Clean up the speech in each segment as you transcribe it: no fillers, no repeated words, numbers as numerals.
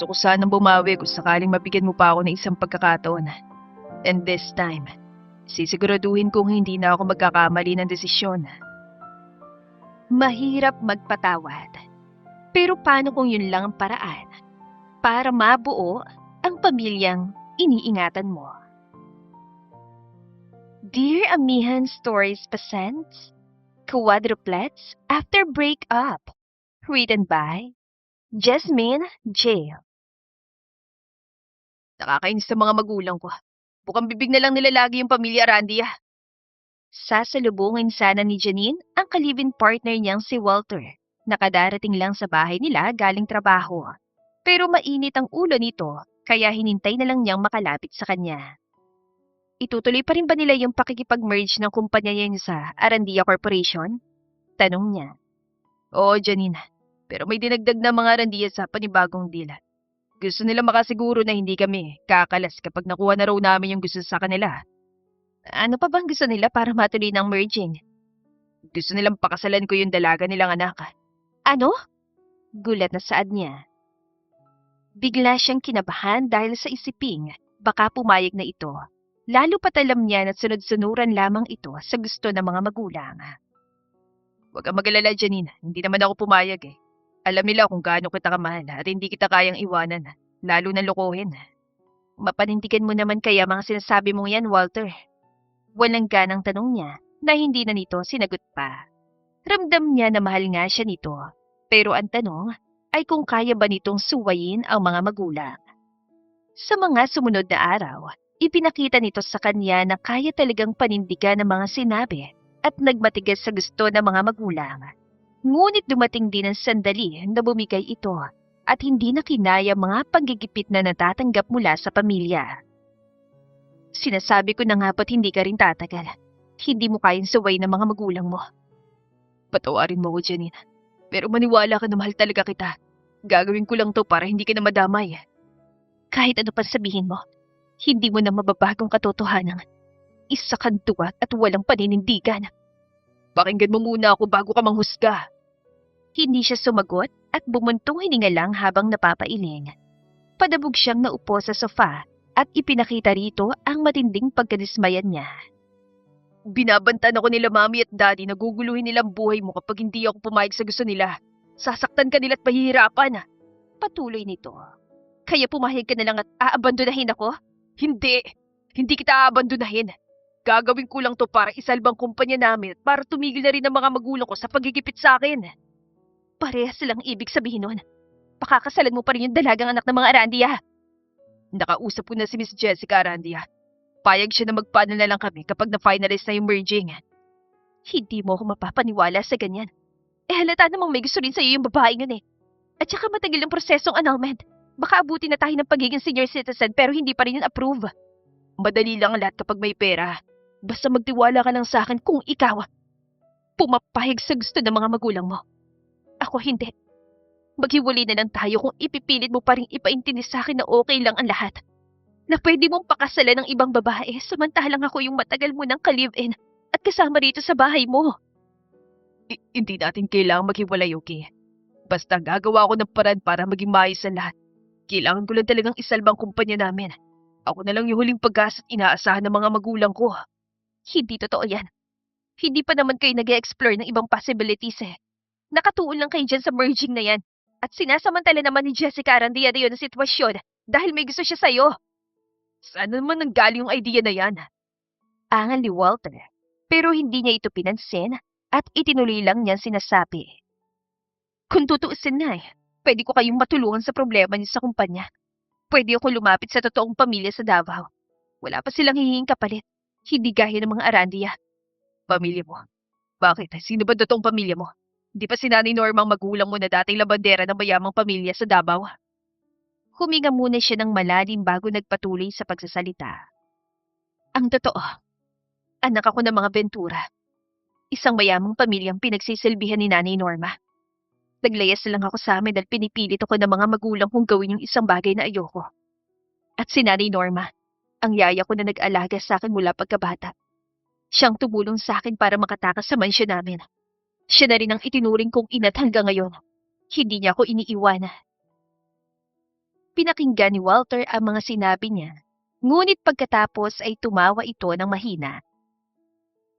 Gusto ko sanang bumawi kung sakaling mabigyan mo pa ako ng isang pagkakataon. And this time, sisiguraduhin kong hindi na ako magkakamali ng desisyon. Mahirap magpatawad. Pero paano kung yun lang ang paraan para mabuo ang pamilyang iniingatan mo? Dear Amihan Stories Presents, Quadruplets After Breakup. Written by Jasmine J. Nakakainis sa mga magulang ko. Bukang bibig na lang nila lagi yung pamilya Arandia. Sasalubungin sana ni Janine ang kalibin partner niyang si Walter. Nakadarating lang sa bahay nila galing trabaho. Pero mainit ang ulo nito kaya hinintay na lang niyang makalapit sa kanya. Itutuloy pa rin ba nila yung pakikipag-merge ng kumpanya niya sa Arandia Corporation? Tanong niya. Oo, Janine. Pero may dinagdag na mga Arandia sa panibagong deal. Gusto nila makasiguro na hindi kami kakalas kapag nakuha na raw namin yung gusto sa kanila. Ano pa bang gusto nila para matuloy ng merging? Gusto nilang pakasalan ko yung dalaga nilang anak. Ano? Gulat na saad niya. Bigla siyang kinabahan dahil sa isiping baka pumayag na ito. Lalo pat alam niya na sunod-sunuran lamang ito sa gusto ng mga magulang. Huwag kang mag-alala, Janine. Hindi naman ako pumayag eh. Alam nila kung gaano kita kamahal at hindi kita kayang iwanan, lalo na lokohin. Mapanindigan mo naman kaya mga sinasabi mong yan, Walter. Walang ganang tanong niya na hindi na nito sinagot pa. Ramdam niya na mahal nga siya nito, pero ang tanong ay kung kaya ba nitong suwayin ang mga magulang. Sa mga sumunod na araw, ipinakita nito sa kanya na kaya talagang panindigan ng mga sinabi at nagmatigas sa gusto ng mga magulang. Ngunit dumating din ang sandali na bumigay ito at hindi na kinaya mga panggigipit na natatanggap mula sa pamilya. Sinasabi ko na nga ba't hindi ka rin tatagal. Hindi mo kayang suway ng mga magulang mo. Patawarin mo ko, Janine. Pero maniwala ka na mahal talaga kita. Gagawin ko lang to para hindi ka na madamay. Kahit ano pa sabihin mo, hindi mo na mababagong katotohanan. Isa kang duwag at walang paninindigan. Pakinggan mo muna ako bago ka manghusga. Hindi siya sumagot at bumuntong hininga lang habang napapailing. Padabog siyang naupo sa sofa at ipinakita rito ang matinding pagkadismayan niya. Binabantan ako nila mami at daddy na guguluhin nilang buhay mo kapag hindi ako pumayag sa gusto nila. Sasaktan ka nila at pahihirapan. Patuloy nito. Kaya pumayag ka na lang at aabandonahin ako? Hindi. Hindi kita aabandonahin. Gagawin ko lang to para isalbang kumpanya namin at para tumigil na rin ang mga magulang ko sa pagigipit sa akin. Parehas silang ibig sabihin nun. Pakakasalan mo pa rin yung dalagang anak ng mga Arandia. Nakausap ko na si Miss Jessica Arandia. Payag siya na magpaano na lang kami kapag na-finalize na yung merging. Hindi mo ako mapapaniwala sa ganyan. Halata namang may gusto rin sa'yo yung babaeng yun eh. At saka matagal yung prosesong annulment. Baka abutin na tayo ng pagiging senior citizen pero hindi pa rin yun approve. Madali lang ang lahat kapag may pera. Basta magtiwala ka lang sa akin kung ikaw pumapayag sa gusto ng mga magulang mo. Ako hindi. Maghiwalay na lang tayo kung ipipilit mo pa rin ipaintindi sa akin na okay lang ang lahat. Na pwede mong pakasalan ng ibang babae samantalang ako yung matagal mo nang ka-live-in at kasama rito sa bahay mo. Hindi natin kailangang maghiwalay, okay? Basta gagawa ko ng paraan para maging maayos ang lahat. Kailangan ko lang talagang isalbang kumpanya namin. Ako na lang yung huling pag-asa at inaasahan ng mga magulang ko. Hindi totoo yan. Hindi pa naman kayo nag-e-explore ng ibang possibilities eh. Nakatuon lang kayo dyan sa merging na yan. At sinasamantala naman ni Jessica Arandia na yun ang sitwasyon dahil may gusto siya sa'yo. Saan naman nanggaling yung idea na yan? Angal ni Walter. Pero hindi niya ito pinansin at itinuloy lang niya sinasabi. Kung tutuusin na pwede ko kayong matulungan sa problema niyo sa kumpanya. Pwede ako lumapit sa totoong pamilya sa Davao. Wala pa silang hihinging kapalit. Hindi gaya ng mga Arandia. Pamilya mo? Bakit? Sino ba totoong pamilya mo? Di pa si Nanay Norma ang magulang mo na dating labandera ng mayamang pamilya sa Davao? Huminga muna siya ng malalim bago nagpatuloy sa pagsasalita. Ang totoo, anak ako ng mga Ventura. Isang mayamang pamilyang pinagsisilbihan ni Nanay Norma. Naglayas na lang ako sa amin dahil pinipilit ako ng mga magulang kong gawin yung isang bagay na ayoko. At si Nanay Norma, ang yaya ko na nag-alaga sa akin mula pagkabata. Siyang tumulong sa akin para makatakas sa mansyon namin. Siya na rin ang itinuring kong ina't hanggang ngayon. Hindi niya ako iniiwan. Pinakinggan ni Walter ang mga sinabi niya. Ngunit pagkatapos ay tumawa ito ng mahina.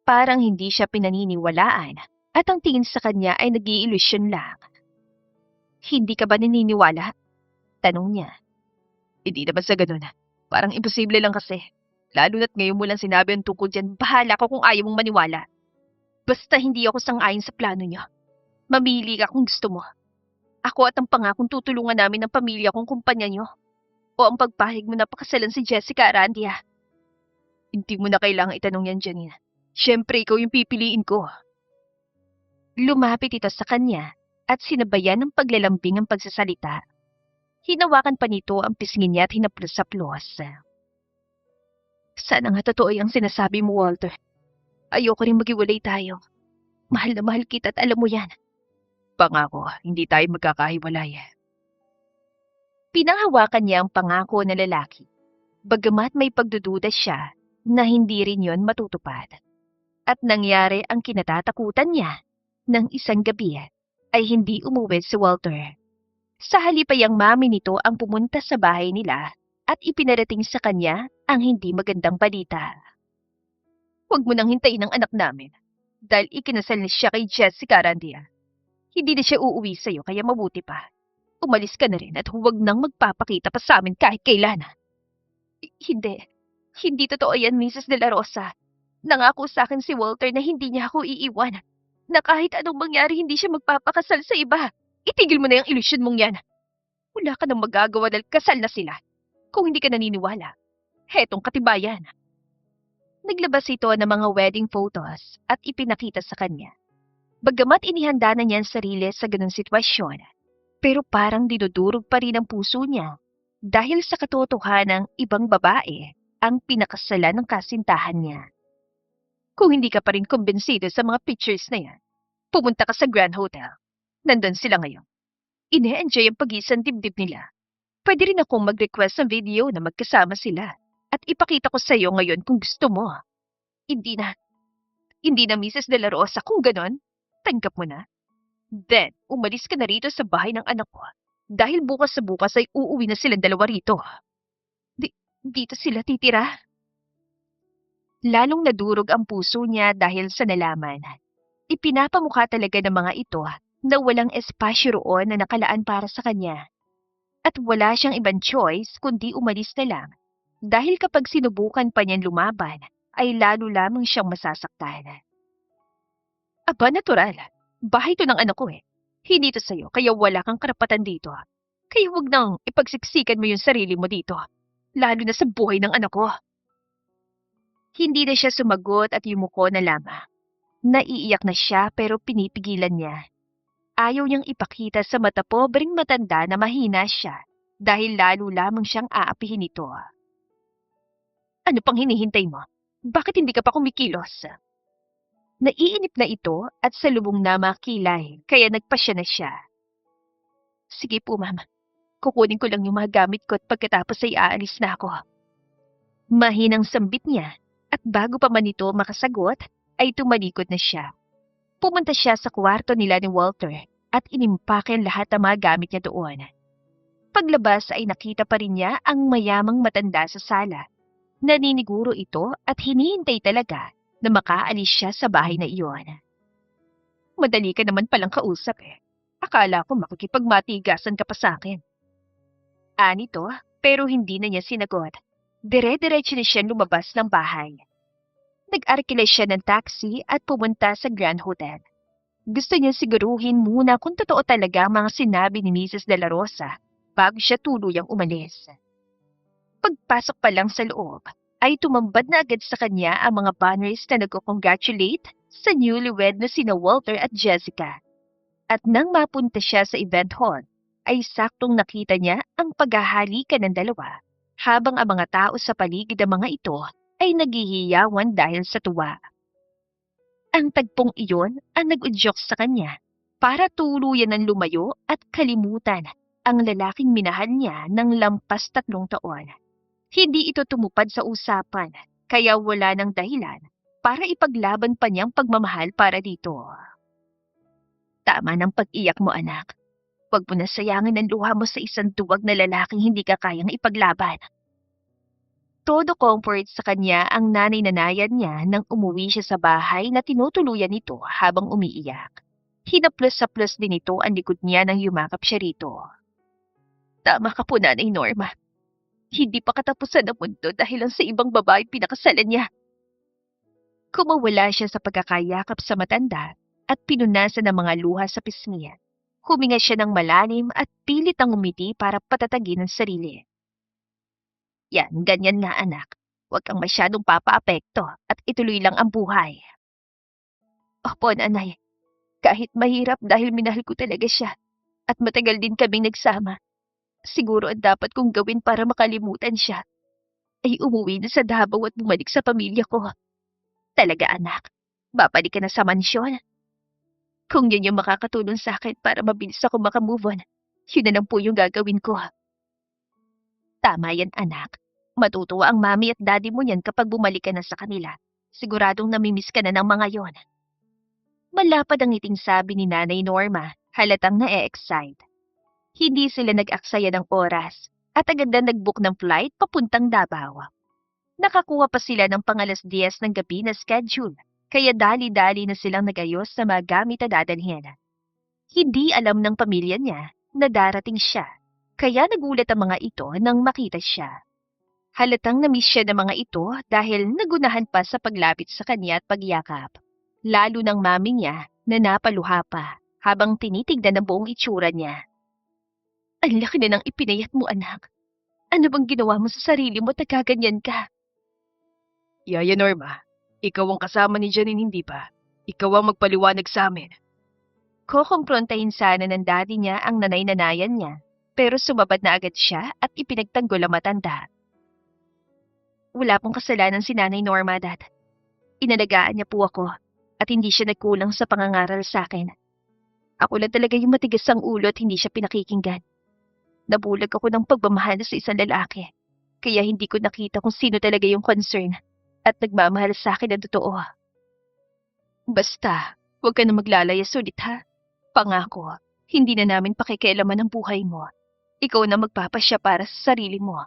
Parang hindi siya pinaniniwalaan at ang tingin sa kanya ay nag-iilusyon lang. Hindi ka ba naniniwala? Tanong niya. Hindi naman sa ganun. Parang imposible lang kasi. Lalo na't ngayon mo lang sinabi ang tungkol dyan, bahala ko kung ayaw mong maniwala. Basta hindi ako sang-ayon sa plano niyo. Mamili ka kung gusto mo. Ako at ang pangakong tutulungan namin ng pamilya kong kumpanya niyo. O ang pagpahig mo na pakasalan si Jessica Arandia. Hindi mo na kailangang itanong yan, Janine. Siyempre, ikaw yung pipiliin ko. Lumapit ito sa kanya at sinabayan ng paglalambing ang pagsasalita. Hinawakan pa nito ang pisngi niya at hinaplos-saplos. Sana nga totoo yung sinasabi mo, Walter. Ayoko rin maghiwalay tayo. Mahal na mahal kita at alam mo yan. Pangako, hindi tayo magkakahiwalay. Pinanghawakan niya ang pangako ng lalaki. Bagamat may pagdududa siya na hindi rin yon matutupad. At nangyari ang kinatatakutan niya ng isang gabi ay hindi umuwi si Walter. Sa halip ay ang mami nito ang pumunta sa bahay nila at ipinarating sa kanya ang hindi magandang balita. Huwag mo nang hintayin ang anak namin dahil ikinasal na siya kay Jessica Arandia. Hindi na siya uuwi sa'yo kaya mabuti pa. Umalis ka na rin at huwag nang magpapakita pa sa amin kahit kailan. Hindi. Hindi totoo yan, Mrs. De La Rosa. Nangako sa akin si Walter na hindi niya ako iiwan. Na kahit anong mangyari hindi siya magpapakasal sa iba. Itigil mo na yung ilusyon mong yan. Wala ka nang magagawa dahil kasal na sila. Kung hindi ka naniniwala, hetong katibayan. Naglabas ito ng mga wedding photos at ipinakita sa kanya. Bagamat inihanda na niya ang sarili sa ganung sitwasyon, pero parang dinudurog pa rin ang puso niya dahil sa katotohanang ibang babae ang pinakasalan ng kasintahan niya. Kung hindi ka pa rin kumbensido sa mga pictures na yan, pumunta ka sa Grand Hotel. Nandun sila ngayon. Ine-enjoy ang pag-isang dibdib nila. Pwede rin akong mag-request ng video na magkasama sila at ipakita ko sa iyo ngayon kung gusto mo. Hindi na, Mrs. De La Rosa, kung ganon, tanggap mo na. Then, umalis ka na rito sa bahay ng anak ko dahil bukas sa bukas ay uuwi na silang dalawa rito. Dito sila titira? Lalong nadurog ang puso niya dahil sa nalaman. Ipinapamukha talaga ng mga ito na walang espasyo roon na nakalaan para sa kanya. At wala siyang ibang choice kundi umalis na lang dahil kapag sinubukan pa niyang lumaban ay lalo lamang siyang masasaktan. Aba, natural. Bahay to ng anak ko eh. Hindi to sa'yo kaya wala kang karapatan dito. Kaya huwag nang ipagsiksikan mo yung sarili mo dito. Lalo na sa buhay ng anak ko. Hindi na siya sumagot at yumuko na lamang. Naiiyak na siya pero pinipigilan niya. Ayaw niyang ipakita sa mata pobreng matanda na mahina siya dahil lalo lamang siyang aapihin ito. Ano pang hinihintay mo? Bakit hindi ka pa kumikilos? Naiinip na ito at salubong na makilay kaya nagpasya na siya. Sige po, ma'am. Kukunin ko lang yung mga gamit ko at pagkatapos ay aalis na ako. Mahinang sambit niya at bago pa man ito makasagot ay tumalikod na siya. Pumunta siya sa kwarto nila ni Walter at inimpake ang lahat ng mga gamit niya doon. Paglabas ay nakita pa rin niya ang mayamang matanda sa sala. Naniniguro ito at hinihintay talaga na makaalis siya sa bahay na iyon. Madali ka naman palang kausap eh. Akala ko makikipagmatigasan ka pa sa akin. Anito, pero hindi na niya sinagot. Dire-diretso na siya lumabas ng bahay. Nag-arkila siya ng taxi at pumunta sa Grand Hotel. Gusto niya siguruhin muna kung totoo talaga ang mga sinabi ni Mrs. De La Rosa bago siya tuluyang umalis. Pagpasok pa lang sa loob, ay tumambad na agad sa kanya ang mga banners na nagko-congratulate sa newlywed na sina Walter at Jessica. At nang mapunta siya sa event hall, ay saktong nakita niya ang paghahalikan ng dalawa habang ang mga tao sa paligid ng mga ito ay naghihiyawan dahil sa tuwa. Ang tagpong iyon ang nag-udyok sa kanya para tuluyan ng lumayo at kalimutan ang lalaking minahal niya ng lampas 3 taon. Hindi ito tumupad sa usapan kaya wala ng dahilan para ipaglaban pa niyang pagmamahal para dito. Tama ng pag-iyak mo, anak. Huwag mo na sayangin ang luha mo sa isang duwag na lalaking hindi ka kayang ipaglaban. Todo comfort sa kanya ang nanay-nanayan niya nang umuwi siya sa bahay na tinutuluyan nito habang umiiyak. Hinaplos-saplos din ito ang likod niya nang yumakap siya rito. Tama ka po, Nanay Norma. Hindi pa katapusan ng mundo dahil lang sa ibang babae pinakasalan niya. Kumawala siya sa pagkakayakap sa matanda at pinunasan ng mga luha sa pisngi. Huminga siya ng malalim at pilit ang umiti para patatagin ang sarili. Yan, ganyan nga anak. Huwag kang masyadong papaapekto at ituloy lang ang buhay. Opo, Nanay. Kahit mahirap dahil minahal ko talaga siya at matagal din kaming nagsama. Siguro ang dapat kong gawin para makalimutan siya ay umuwi na sa Davao at bumalik sa pamilya ko. Talaga anak, babalik ka na sa mansyon. Kung yun yung makakatulong sa akin para mabilis ako makamove on, yun na lang po yung gagawin ko. Tama yan anak. Matutuwa ang mami at daddy mo yan kapag bumalik ka na sa kanila. Siguradong namimiss ka na ng mga yon. Malapad ang ngiting sabi ni Nanay Norma, halatang na-excite. Hindi sila nag-aksaya ng oras at agad na nag-book ng flight papuntang Davao. Nakakuha pa sila ng pang-10 ng gabi na schedule, kaya dali-dali na silang nagayos sa mga gamit na dadalhin. Hindi alam ng pamilya niya na darating siya, kaya nagulat ang mga ito nang makita siya. Halatang na-miss siya ng mga ito dahil nagunahan pa sa paglapit sa kanya at pagyakap. Lalo ng mami niya na napaluha pa habang tinitignan ang buong itsura niya. Ang laki na ng ipinayat mo, anak. Ano bang ginawa mo sa sarili mo at nagaganyan ka? Yaya Norma, ikaw ang kasama ni Janine, hindi ba? Ikaw ang magpaliwanag sa amin. Kukumprontahin sana ng daddy niya ang nanay-nanayan niya, pero sumabad na agad siya at ipinagtanggol ang matanda. Wala pong kasalanan si Nanay Norma, Dad. Inalagaan niya po ako at hindi siya nagkulang sa pangangaral sa akin. Ako lang talaga yung matigas ang ulo at hindi siya pinakikinggan. Nabulag ako ng pagmamahal sa isang lalaki, kaya hindi ko nakita kung sino talaga yung concern at nagmamahal sa akin na totoo. Basta, huwag ka na maglalayas ulit ha. Pangako, hindi na namin pakikialaman ang buhay mo. Ikaw na magpapasya para sa sarili mo.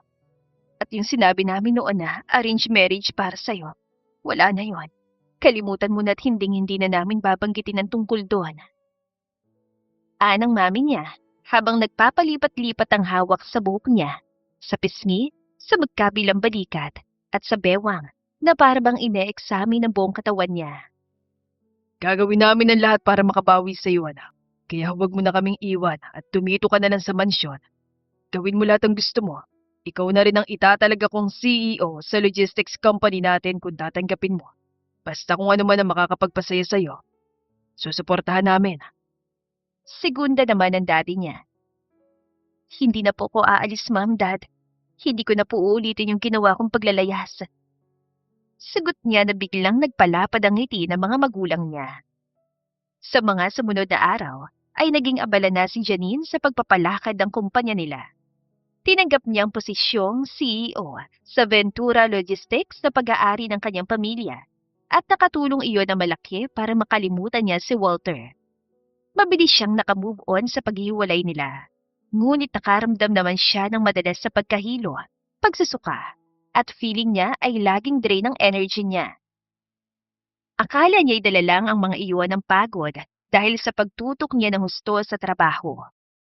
At yung sinabi namin noon na arranged marriage para sa'yo, wala na yon. Kalimutan mo na't hinding-hindi na namin babanggitin ang tungkol doon. Anang mami niya habang nagpapalipat-lipat ang hawak sa buhok niya, sa pisngi, sa magkabilang balikat, at sa bewang na parabang ine-examine ang buong katawan niya. Gagawin namin ang lahat para makabawi sa iyo, anak. Kaya huwag mo na kaming iwan at tumito ka na lang sa mansyon. Gawin mo lahat ang gusto mo. Ikaw na rin ang itatalaga kong CEO sa logistics company natin kung tatanggapin mo. Basta kung ano man ang makakapagpasaya sa iyo, susuportahan namin. Segunda naman ang daddy niya. Hindi na po ko aalis, Ma'am, Dad. Hindi ko na po uulitin yung ginawa kong paglalayas. Sagot niya na biglang nagpalapad ang ngiti ng mga magulang niya. Sa mga sumunod na araw, ay naging abala na si Janine sa pagpapalakad ng kumpanya nila. Tinanggap niya ang posisyong CEO sa Ventura Logistics na pag-aari ng kanyang pamilya at nakatulong iyon na malaki para makalimutan niya si Walter. Mabilis siyang nakamove on sa paghiwalay nila. Ngunit nakaramdam naman siya ng madalas sa pagkahilo, pagsusuka, at feeling niya ay laging drain ang energy niya. Akala niya'y dala lang ang mga iyon ng pagod dahil sa pagtutok niya ng husto sa trabaho.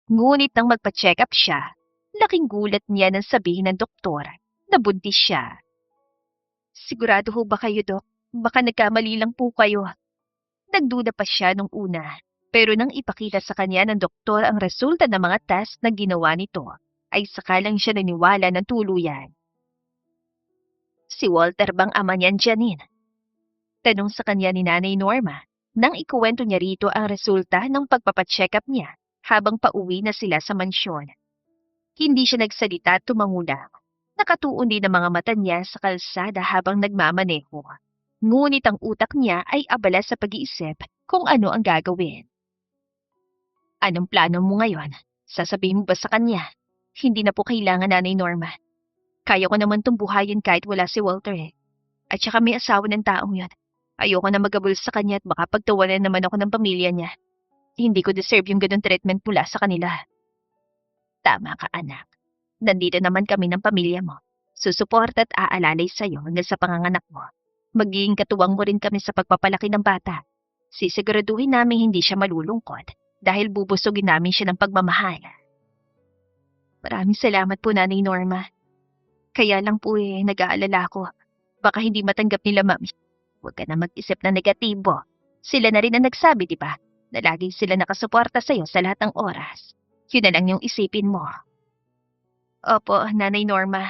Ngunit nang magpa-check up siya, laking gulat niya nang sabihin ng doktor na buntis siya. Sigurado ho ba kayo, Dok? Baka nagkamali lang po kayo. Nagduda pa siya nung una. Pero nang ipakita sa kanya ng doktor ang resulta ng mga test na ginawa nito, ay saka lang siya naniwala ng tuluyan. Si Walter bang ama niyan, Janine? Tanong sa kanya ni Nanay Norma nang ikuwento niya rito ang resulta ng pagpapacheck up niya habang pauwi na sila sa mansyon. Hindi siya nagsalita at tumangulang. Nakatuon din ang mga mata niya sa kalsada habang nagmamaneho. Ngunit ang utak niya ay abala sa pag-iisip kung ano ang gagawin. Anong plano mo ngayon? Sasabihin mo ba sa kanya? Hindi na po kailangan, Nanay Norma. Kaya ko naman itong buhayin kahit wala si Walter eh. At saka may asawa ng taong yun. Ayoko na magabol sa kanya at baka pagtawanan naman ako ng pamilya niya. Hindi ko deserve yung ganun treatment mula sa kanila. Tama ka, anak. Nandito naman kami ng pamilya mo. Susuporta at aalalay sa'yo hanggang sa panganganak mo. Magiging katuwang mo rin kami sa pagpapalaki ng bata. Sisiguraduhin namin hindi siya malulungkot dahil bubusugin namin siya ng pagmamahal. Maraming salamat po, Nanay Norma. Kaya lang po nag-aalala ko. Baka hindi matanggap nila, Mami. Huwag ka na mag-isip na negatibo. Sila na rin ang nagsabi, di ba? Na laging sila nakasuporta sa'yo sa lahat ng oras. Yun na lang yung isipin mo. Opo, Nanay Norma.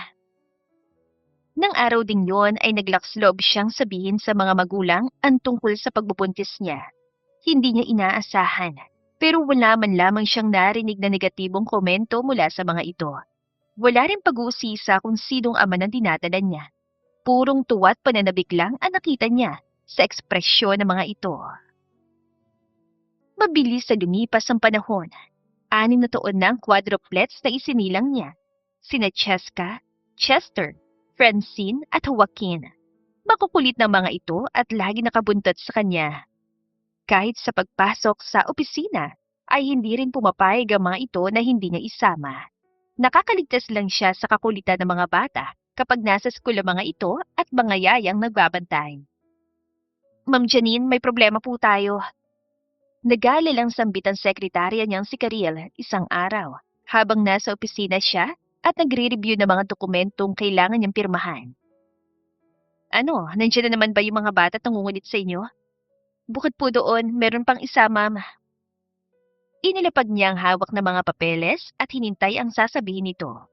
Nang araw ding yon ay naglakas loob siyang sabihin sa mga magulang ang tungkol sa pagbubuntis niya. Hindi niya inaasahan, pero wala man lamang siyang narinig na negatibong komento mula sa mga ito. Wala rin pag-uusisa kung sinong ama ng dinadala niya. Purong tuwa't pananabik lang ang nakita niya sa ekspresyon ng mga ito. Mabilis na lumipas ang panahon. 6 na taon na ang quadruplets na isinilang niya. Sina Cheska, Chester, Francine at Joaquin. Makukulit ng mga ito at lagi nakabuntot sa kanya. Kahit sa pagpasok sa opisina, ay hindi rin pumapayag ang mga ito na hindi niya isama. Nakakaligtas lang siya sa kakulitan ng mga bata kapag nasa school ang mga ito at mga yayang nagbabantay. Ma'am Janine, may problema po tayo. Nag-aalalang sambit ang sekretarya niyang si Karil isang araw habang nasa opisina siya at nagre-review ng mga dokumentong kailangan niyang pirmahan. Ano, nandiyan na naman ba yung mga bata at nangungulit sa inyo? Bukod po doon, meron pang isa, ma'am. Inilapag niya ang hawak na mga papeles at hinintay ang sasabihin nito.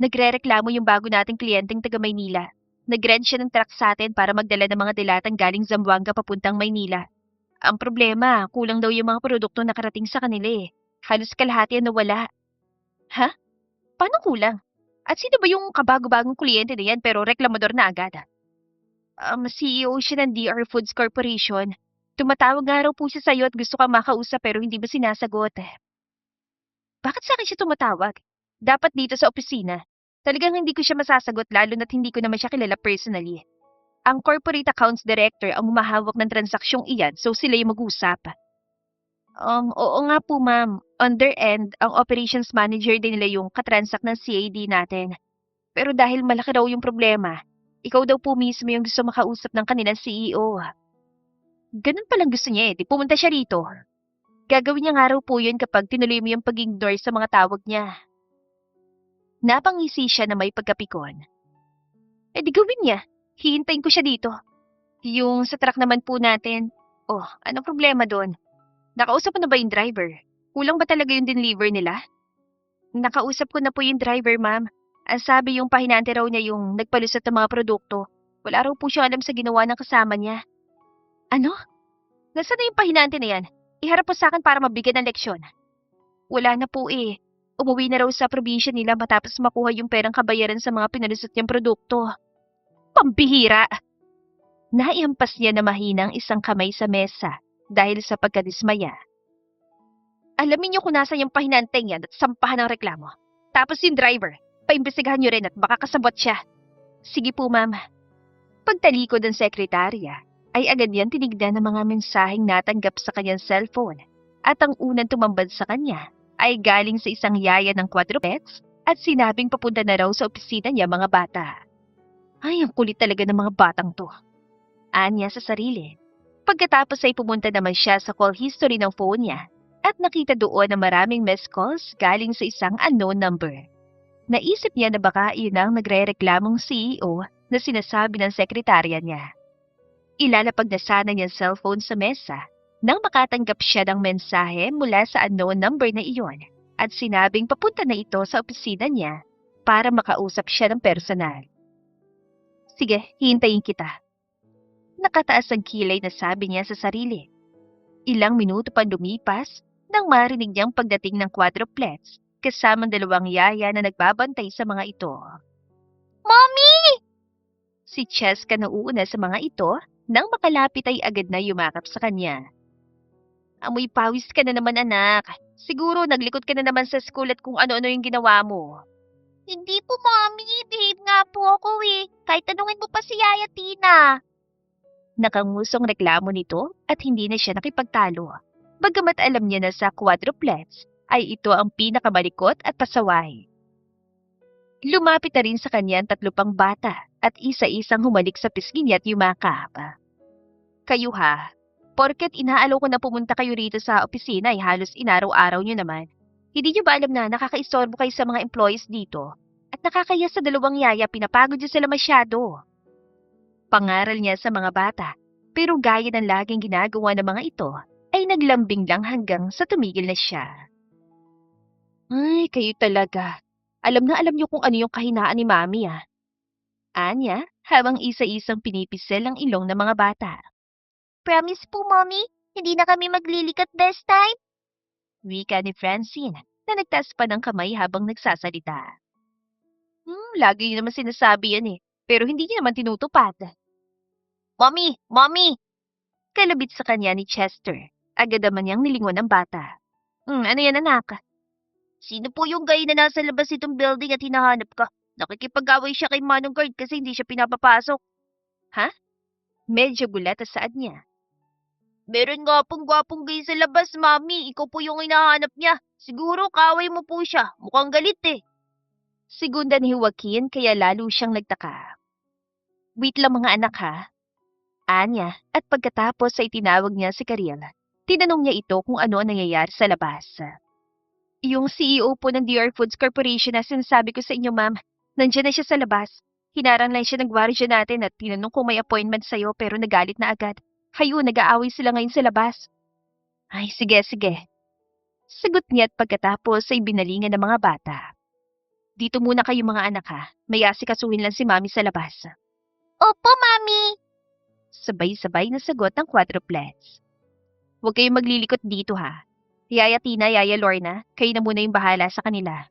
Nagre-reklamo yung bago nating kliyenteng taga Maynila. Nag-rent siya ng truck sa atin para magdala ng mga dilatang galing Zamboanga papuntang Maynila. Ang problema, kulang daw yung mga produkto nakarating sa kanila eh. Halos kalahati ang nawala. Ha? Paano kulang? At sino ba yung kabago-bagong kliyente na yan pero reklamador na agad? CEO siya ng DR Foods Corporation. Tumatawag nga raw po siya sa'yo at gusto kang makausap pero hindi ba sinasagot? Bakit sa akin siya tumatawag? Dapat dito sa opisina. Talagang hindi ko siya masasagot lalo na't hindi ko naman siya kilala personally. Ang corporate accounts director ang humahawak ng transaksyong iyan so sila yung mag-usap. Oo nga po ma'am. On their end, ang operations manager din nila yung katransak ng CAD natin. Pero dahil malaki raw yung problema, ikaw daw po mismo yung gusto makausap ng kanilang CEO. Ganun palang gusto niya di pumunta siya rito. Gagawin niya nga raw po yun kapag tinuloy mo yung pag-ignore sa mga tawag niya. Napangisi siya na may pagkapikon. Di gawin niya. Hihintayin ko siya dito. Yung sa truck naman po natin. Oh, anong problema doon? Nakausap mo na ba yung driver? Kulang ba talaga yung deliver nila? Nakausap ko na po yung driver, ma'am. Ang sabi yung pahinante raw niya yung nagpalusot ng mga produkto. Wala raw po siyang alam sa ginawa ng kasama niya. Ano? Nasaan na yung pahinante na yan? Iharap po sa akin para mabigyan ng leksyon. Wala na po Umuwi na raw sa probinsya nila matapos makuha yung perang kabayaran sa mga pinalusot niyang produkto. Pambihira! Naiampas niya na mahinang isang kamay sa mesa dahil sa pagkadismaya. Alamin niyo kung nasa yung pahinanteng yan at sampahan ng reklamo. Tapos yung driver, paimbestigahan niyo rin at baka kasabot siya. Sige po, ma'am. Pagtalikod ng sekretarya, ay agad yan tinignan ng mga mensaheng natanggap sa kanyang cellphone at ang unang tumambad sa kanya ay galing sa isang yaya ng quadrupeds at sinabing papunta na raw sa opisina niya mga bata. Ay, ang kulit talaga ng mga batang to. Anya sa sarili. Pagkatapos ay pumunta naman siya sa call history ng phone niya at nakita doon na maraming missed calls galing sa isang unknown number. Naisip niya na baka iyon ang nagre-reklamong CEO na sinasabi ng sekretarya niya. Ilalapag na sana niya cellphone sa mesa nang makatanggap siya ng mensahe mula sa unknown number na iyon at sinabing papunta na ito sa opisina niya para makausap siya ng personal. Sige, hintayin kita. Nakataas ang kilay na sabi niya sa sarili. Ilang minuto pa lumipas nang marinig niyang pagdating ng quadruplets kasamang 2 yaya na nagbabantay sa mga ito. Mommy! Si Cheska na uuna sa mga ito nang makalapit ay agad na yumakap sa kanya. Amoy pawis ka na naman anak. Siguro naglikot ka na naman sa school at kung ano-ano yung ginawa mo. Hindi po, Mommy. Behave nga po ako Kahit tanungin mo pa si Yaya Tina. Nakangusong reklamo nito at hindi na siya nakipagtalo. Bagamat alam niya na sa quadruplets ay ito ang pinakamalikot at pasaway. Lumapit na rin sa kanya ang 3 pang bata at isa-isang humalik sa pisngi niya at yumakap. Kayo ha, porket inaalaw ko na pumunta kayo rito sa opisina ay halos inaraw-araw niyo naman. Hindi niyo ba alam na nakakaistorbo kayo sa mga employees dito? At nakakaya sa 2 yaya pinapagod niyo sila masyado. Pangaral niya sa mga bata, pero gaya ng laging ginagawa ng mga ito, ay naglambing lang hanggang sa tumigil na siya. Ay, kayo talaga. Alam na alam niyo kung ano yung kahinaan ni Mami ah. Anya, habang isa-isang pinipisel ang ilong ng mga bata. Promise po, Mommy, hindi na kami maglilikat this time? Wika ni Francine, na nagtaas pa ng kamay habang nagsasalita. Lagi niyo naman sinasabi yan eh, pero hindi niyo naman tinutupad. Mommy! Mommy! Kalabit sa kanya ni Chester. Agad naman niyang nilingon ang bata. Ano yan anak? Sino po yung guy na nasa labas itong building at hinahanap ka? Nakikipag-away siya kay Manong Guard kasi hindi siya pinapapasok. Ha? Medyo gulat sa saad niya. Meron nga pong gwapong guy sa labas, Mami. Ikaw po yung hinahanap niya. Siguro kaaway mo po siya. Mukhang galit eh. Segunda ni Joaquin kaya lalo siyang nagtaka. Wait lang mga anak ha. Anya, at pagkatapos ay tinawag niya si Karil. Tinanong niya ito kung ano ang nangyayari sa labas. Yung CEO po ng DR Foods Corporation na sinasabi ko sa inyo, ma'am. Nandiyan na siya sa labas. Hinarang lang siya ng gwardiya natin at tinanong kung may appointment sa'yo pero nagalit na agad. Hayo, nag-aaway sila ngayon sa labas. Ay, sige, sige. Sagot niya at pagkatapos ay binalingan ng mga bata. Dito muna kayo mga anak ha. May asikasuhin lang si Mami sa labas. Opo, Mami! Sabay-sabay na sagot ng quadruplets. Huwag kayong maglilikot dito ha. Yaya Tina, Yaya Lorna, kayo na muna yung bahala sa kanila.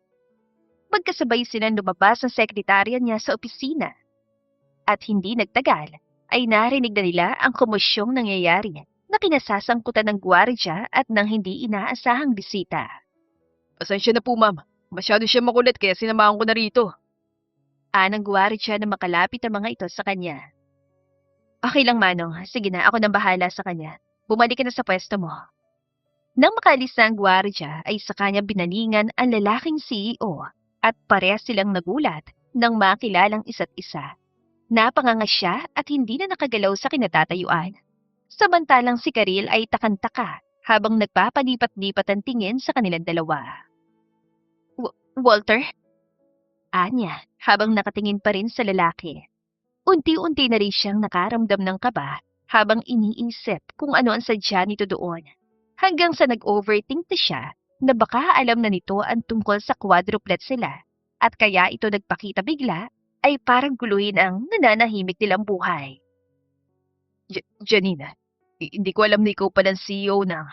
Magkasabay silang lumabas ang sekretarya niya sa opisina. At hindi nagtagal, ay narinig na nila ang komosyong nangyayari na kinasasangkutan ng gwardya at ng hindi inaasahang bisita. Pasensya na po, ma'am. Masyado siya makulit kaya sinamahan ko na rito. Anang gwardya na makalapit ang mga ito sa kanya. Okay lang, Manong. Sige na, ako nang bahala sa kanya. Bumalik ka na sa pwesto mo. Nang makalis na ang gwardya, ay sa kanya binalingan ang lalaking CEO at parehas silang nagulat nang makilalang isa't isa. Napanganga siya at hindi na nakagalaw sa kinatatayuan. Samantalang si Karil ay takantaka habang nagpapalipat-lipat ang tingin sa kanilang dalawa. Walter? Anya, habang nakatingin pa rin sa lalaki. Unti-unti na rin siyang nakaramdam ng kaba habang iniisip kung ano ang sadya nito doon. Hanggang sa nag-overthink na siya na baka alam na nito ang tungkol sa quadruplet sila at kaya ito nagpakita bigla ay parang guluhin ang nananahimik nilang buhay. Janina, hindi ko alam na ikaw pala ang CEO ng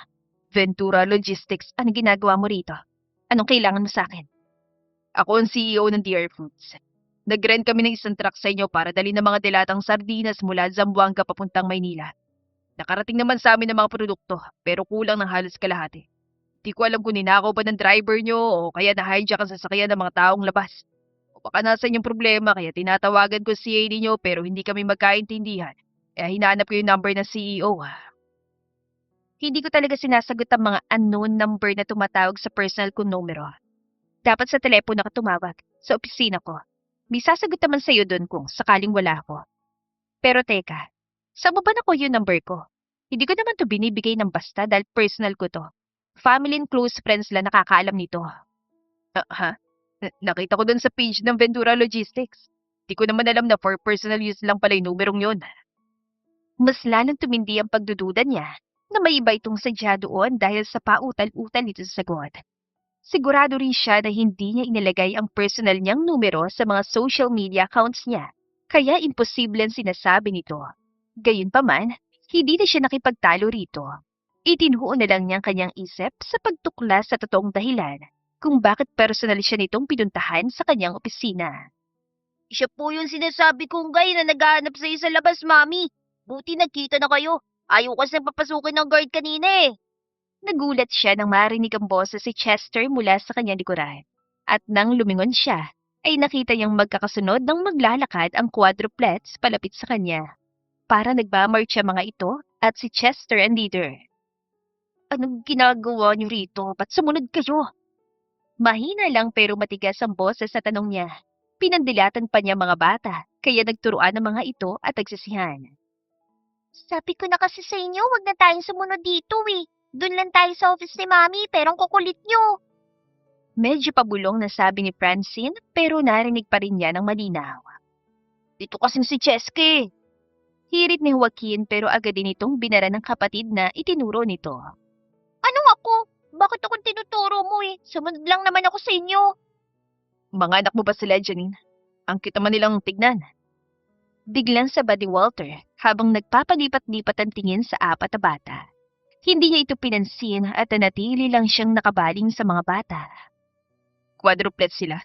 Ventura Logistics. Anong ginagawa mo rito? Anong kailangan mo sa akin? Ako ang CEO ng DR Foods. Nag-rent kami ng isang truck sa inyo para dali ng mga dilatang sardinas mula Zamboanga papuntang Maynila. Nakarating naman sa amin ng mga produkto, pero kulang ng halos kalahati. Di ko alam kung ninakaw ba ng driver nyo o kaya na-hijack ang sasakyan ng mga taong labas. O baka nasa inyong problema kaya tinatawagan ko si AD nyo pero hindi kami magkaintindihan. Kaya hinanap ko yung number ng CEO. Hindi ko talaga sinasagot ang mga unknown number na tumatawag sa personal kong numero. Dapat sa telepono ka tumawag, sa opisina ko. May sasagot naman sa'yo doon kung sakaling wala ako. Pero teka, saan mo ba nakuha yung number ko? Hindi ko naman to binibigay ng basta dahil personal ko to. Family and close friends lang nakakaalam nito. Nakita ko doon sa page ng Ventura Logistics. Di ko naman alam na for personal use lang pala yung numerong yun. Mas lalong tumindi ang pagdududa niya na may iba itong sadya doon dahil sa pautal-utal nito sa sagot. Sigurado rin siya na hindi niya inilagay ang personal niyang numero sa mga social media accounts niya, kaya imposible ang sinasabi nito. Gayunpaman, hindi na siya nakipagtalo rito. Itinuon na lang niyang kanyang isip sa pagtuklas sa totoong dahilan kung bakit personal siya nitong pinuntahan sa kanyang opisina. Siya po yung sinasabi kong guy na naghahanap sa iyo sa labas, Mami. Buti nagkita na kayo. Ayaw kasi papasukin ng guard kanina eh. Nagulat siya nang marinig ang boses si Chester mula sa kanyang likuran. At nang lumingon siya, ay nakita niyang magkakasunod ng maglalakad ang quadruplets palapit sa kanya. Para nagmamarcha mga ito at si Chester ang leader. Anong ginagawa niyo rito? Ba't sumunod kayo? Mahina lang pero matigas ang boses sa tanong niya. Pinandilatan pa niya mga bata, kaya nagturuan ng mga ito at nagsisihan. Sabi ko na kasi sa inyo, wag na tayong sumunod dito eh. Doon lang tayo sa office ni Mami, pero ang kukulit niyo. Medyo pabulong na sabi ni Francine, pero narinig pa rin niya ng malinaw. Dito kasing si Cheske. Hirit ni Joaquin pero agad din itong binara ng kapatid na itinuro nito. Ano ako? Bakit akong tinuturo mo eh? Sumunod lang naman ako sa inyo. Mga anak mo ba sila, Janine? Ang kita man nilang tignan. Biglang sabad ni Walter habang nagpapalipat-lipat ang tingin sa apat na bata. Hindi niya ito pinansin at nanatili lang siyang nakabaling sa mga bata. Quadruplets sila.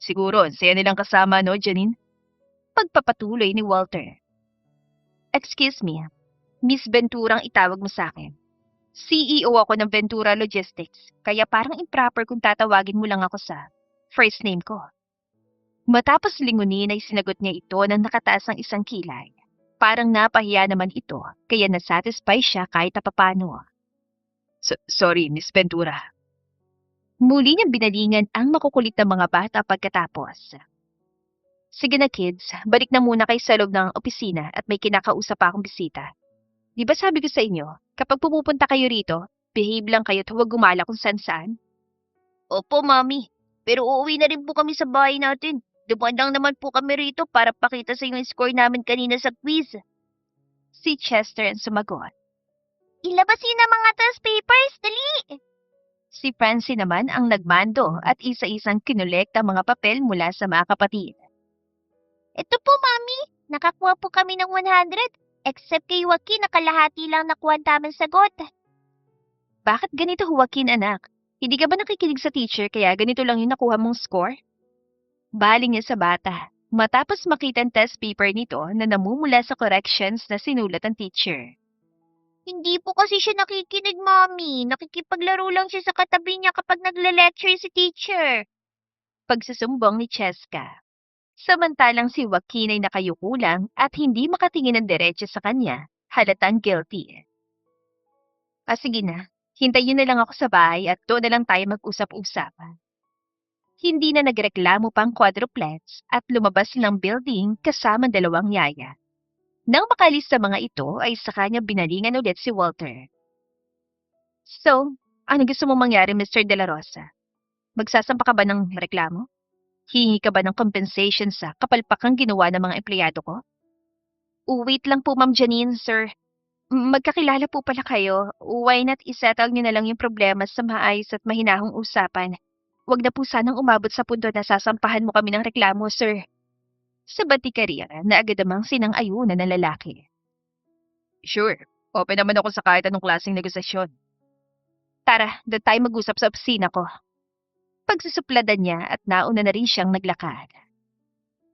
Siguro, ang saya nilang kasama, no, Janine? Pagpapatuloy ni Walter. Excuse me, Miss Ventura ang itawag mo sa akin. CEO ako ng Ventura Logistics, kaya parang improper kung tatawagin mo lang ako sa first name ko. Matapos lingunin ay sinagot niya ito ng nakataas ng isang kilay. Parang napahiya naman ito, kaya nasatisfy siya kahit papano. Sorry, Miss Ventura. Muli niyang binalingan ang makukulit na mga bata pagkatapos. Sige na kids, balik na muna kayo sa loob ng opisina at may kinakausap pa akong bisita. Di ba sabi ko sa inyo, kapag pumupunta kayo rito, behave lang kayo at huwag gumala kung saan-saan? Opo, Mami. Pero uuwi na rin po kami sa bahay natin. Dumaan lang naman po kami rito para pakita sa yung score namin kanina sa quiz. Si Chester ang sumagot. Ilabasin ang mga test papers, dali! Si Francie naman ang nagmando at isa-isang kinolekta mga papel mula sa mga kapatid. Ito po, Mami. Nakakuha po kami ng 100. Except kay Joaquin, nakalahati lang nakuha ang tamang sagot. Bakit ganito, Joaquin, anak? Hindi ka ba nakikinig sa teacher kaya ganito lang yung nakuha mong score? Baling niya sa bata. Matapos makita ang test paper nito na namumula sa corrections na sinulat ng teacher. Hindi po kasi siya nakikinig, Mami. Nakikipaglaro lang siya sa katabi niya kapag nagle-lecture si teacher. Pagsusumbong ni Cheska. Samantalang si Joaquin ay nakayuko lang at hindi makatingin ng diretso sa kanya, halatang guilty. Sige na, hintayin na lang ako sa bahay at doon na lang tayo mag-usap-usap. Hindi na nagreklamo pang quadruplets at lumabas ng building kasama dalawang yaya. Nang makalis sa mga ito ay sa kanya binalingan ulit si Walter. So, ano gusto mong mangyari, Mr. De La Rosa? Magsasampa ka ba ng reklamo? Hihingi ka ba ng compensation sa kapalpakang ginawa ng mga empleyado ko? Wait lang po, Ma'am Janine, sir. Magkakilala po pala kayo. Why not isettle niyo na lang yung problema sa maayos at mahinahong usapan? Huwag na po sanang umabot sa punto na sasampahan mo kami ng reklamo, sir. Sabat ni Karira na agad namang sinang-ayunan ng lalaki. Sure, open naman ako sa kahit anong klaseng negosasyon. Tara, doon tayo mag-usap sa opisina ko. Pagsusupladan niya at nauna na rin siyang naglakad.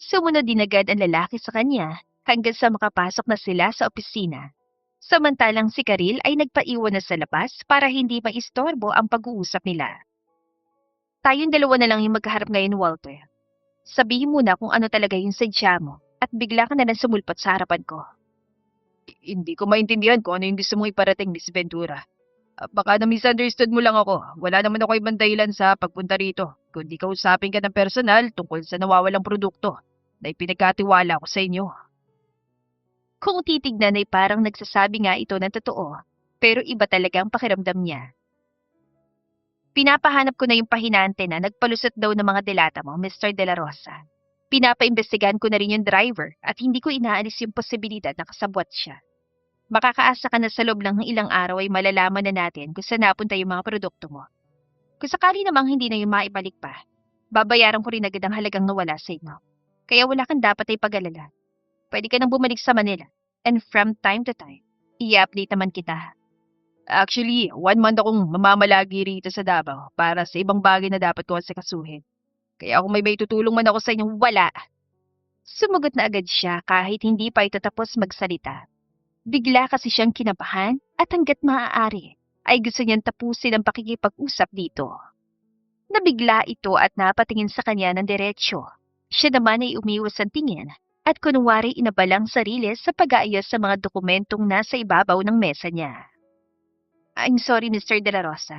Sumunod din agad ang lalaki sa kanya hanggang sa makapasok na sila sa opisina. Samantalang si Karil ay nagpaiwan na sa labas para hindi maistorbo ang pag-uusap nila. Tayong dalawa na lang yung magkaharap ngayon, Walter. Sabihin mo na kung ano talaga yung sadya mo at bigla ka na lang sumulpot sa harapan ko. Hindi ko maintindihan kung ano yung gusto mong iparating, Miss Ventura. Baka na-misunderstood mo lang ako. Wala naman ako ibang dahilan sa pagpunta rito. Kundi kausapin ka ng personal tungkol sa nawawalang produkto na ipinagkatiwala ko sa inyo. Kung titignan ay parang nagsasabi nga ito ng totoo, pero iba talaga ang pakiramdam niya. Pinapahanap ko na yung pahinante na nagpalusot daw ng mga delata mo, Mr. De La Rosa. Pinapaimbestigahan ko na rin yung driver at hindi ko inaalis yung posibilidad na kasabwat siya. Makakaasa ka na sa loob lang ng ilang araw ay malalaman na natin kung saan napunta yung mga produkto mo. Kung sakali namang hindi na yung maibalik pa, babayaran ko rin agad ang halagang nawala sa inyo. Kaya wala kang dapat ay pag-alala. Pwede ka nang bumalik sa Manila. And from time to time, i-update naman kita. Actually, 1 month akong mamamalagi rito sa Davao para sa ibang bagay na dapat ko asikasuhin. Kaya kung may tutulong man ako sa inyo, Wala. Sumagot na agad siya kahit hindi pa ito tapos magsalita. Bigla kasi siyang kinabahan at hanggat maaari ay gusto niyang tapusin ang pakikipag-usap dito. Nabigla ito at napatingin sa kanya ng diretsyo. Siya naman ay umiwas ang tingin at kunwari inabalang sarili sa pag-aayos sa mga dokumentong nasa ibabaw ng mesa niya. I'm sorry, Mr. De La Rosa.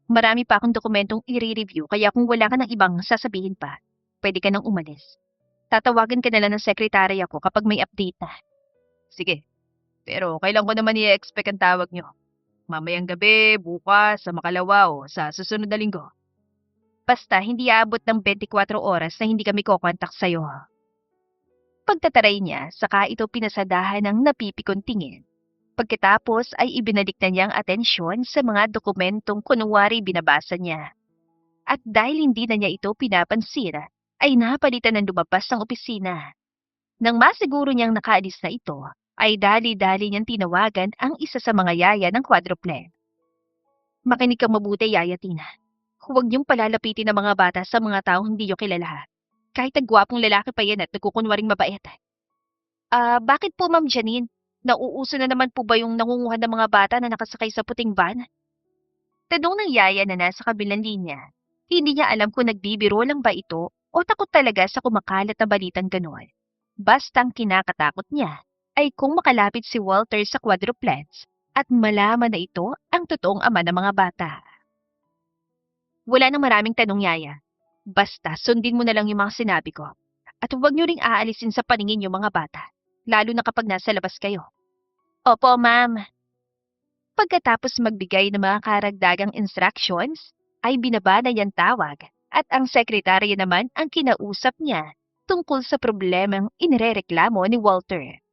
Marami pa akong dokumentong i-review kaya kung wala ka ng ibang sasabihin pa, pwede ka nang umalis. Tatawagan ka na lang ng sekretary ako kapag may update na. Sige, pero kailan ko naman i-expect ang tawag nyo? Mamayang gabi, bukas, sa makalawa o sa susunod na linggo? Basta hindi aabot ng 24 oras na hindi kami kokontak sa'yo. Pagtataray niya, saka ito pinasadahan ng napipikon tingin. Pagkatapos ay ibinalik na niya ang atensyon sa mga dokumentong kunwari binabasa niya. At dahil hindi na niya ito pinapansin, ay napalitan ng lumabas ng opisina. Nang masiguro niyang nakaalis na ito, ay dali-dali niyang tinawagan ang isa sa mga yaya ng quadruple. Makinig kang mabuti, Yaya Tina. Huwag niyong palalapitin ang mga bata sa mga taong hindi niyo kilala. Kahit nagwapong lalaki pa yan at nagkukunwaring mabait. Bakit po, Ma'am Janine? Nauuso na naman po ba yung nangunguha ng mga bata na nakasakay sa puting van? Tanong ng yaya na nasa kabilang linya. Hindi niya alam kung nagbibiro lang ba ito o takot talaga sa kumakalat na balitang gano'n. Bastang kinakatakot niya ay kung makalapit si Walter sa quadruplets at malaman na ito ang totoong ama ng mga bata. Wala nang maraming tanong, Yaya. Basta sundin mo na lang yung mga sinabi ko. At huwag niyo ring aalisin sa paningin yung mga bata, lalo na kapag nasa labas kayo. Opo, ma'am. Pagkatapos magbigay ng mga karagdagang instructions, ay binaba na niyang tawag at ang sekretarya naman ang kinausap niya tungkol sa problemang inirereklamo ni Walter.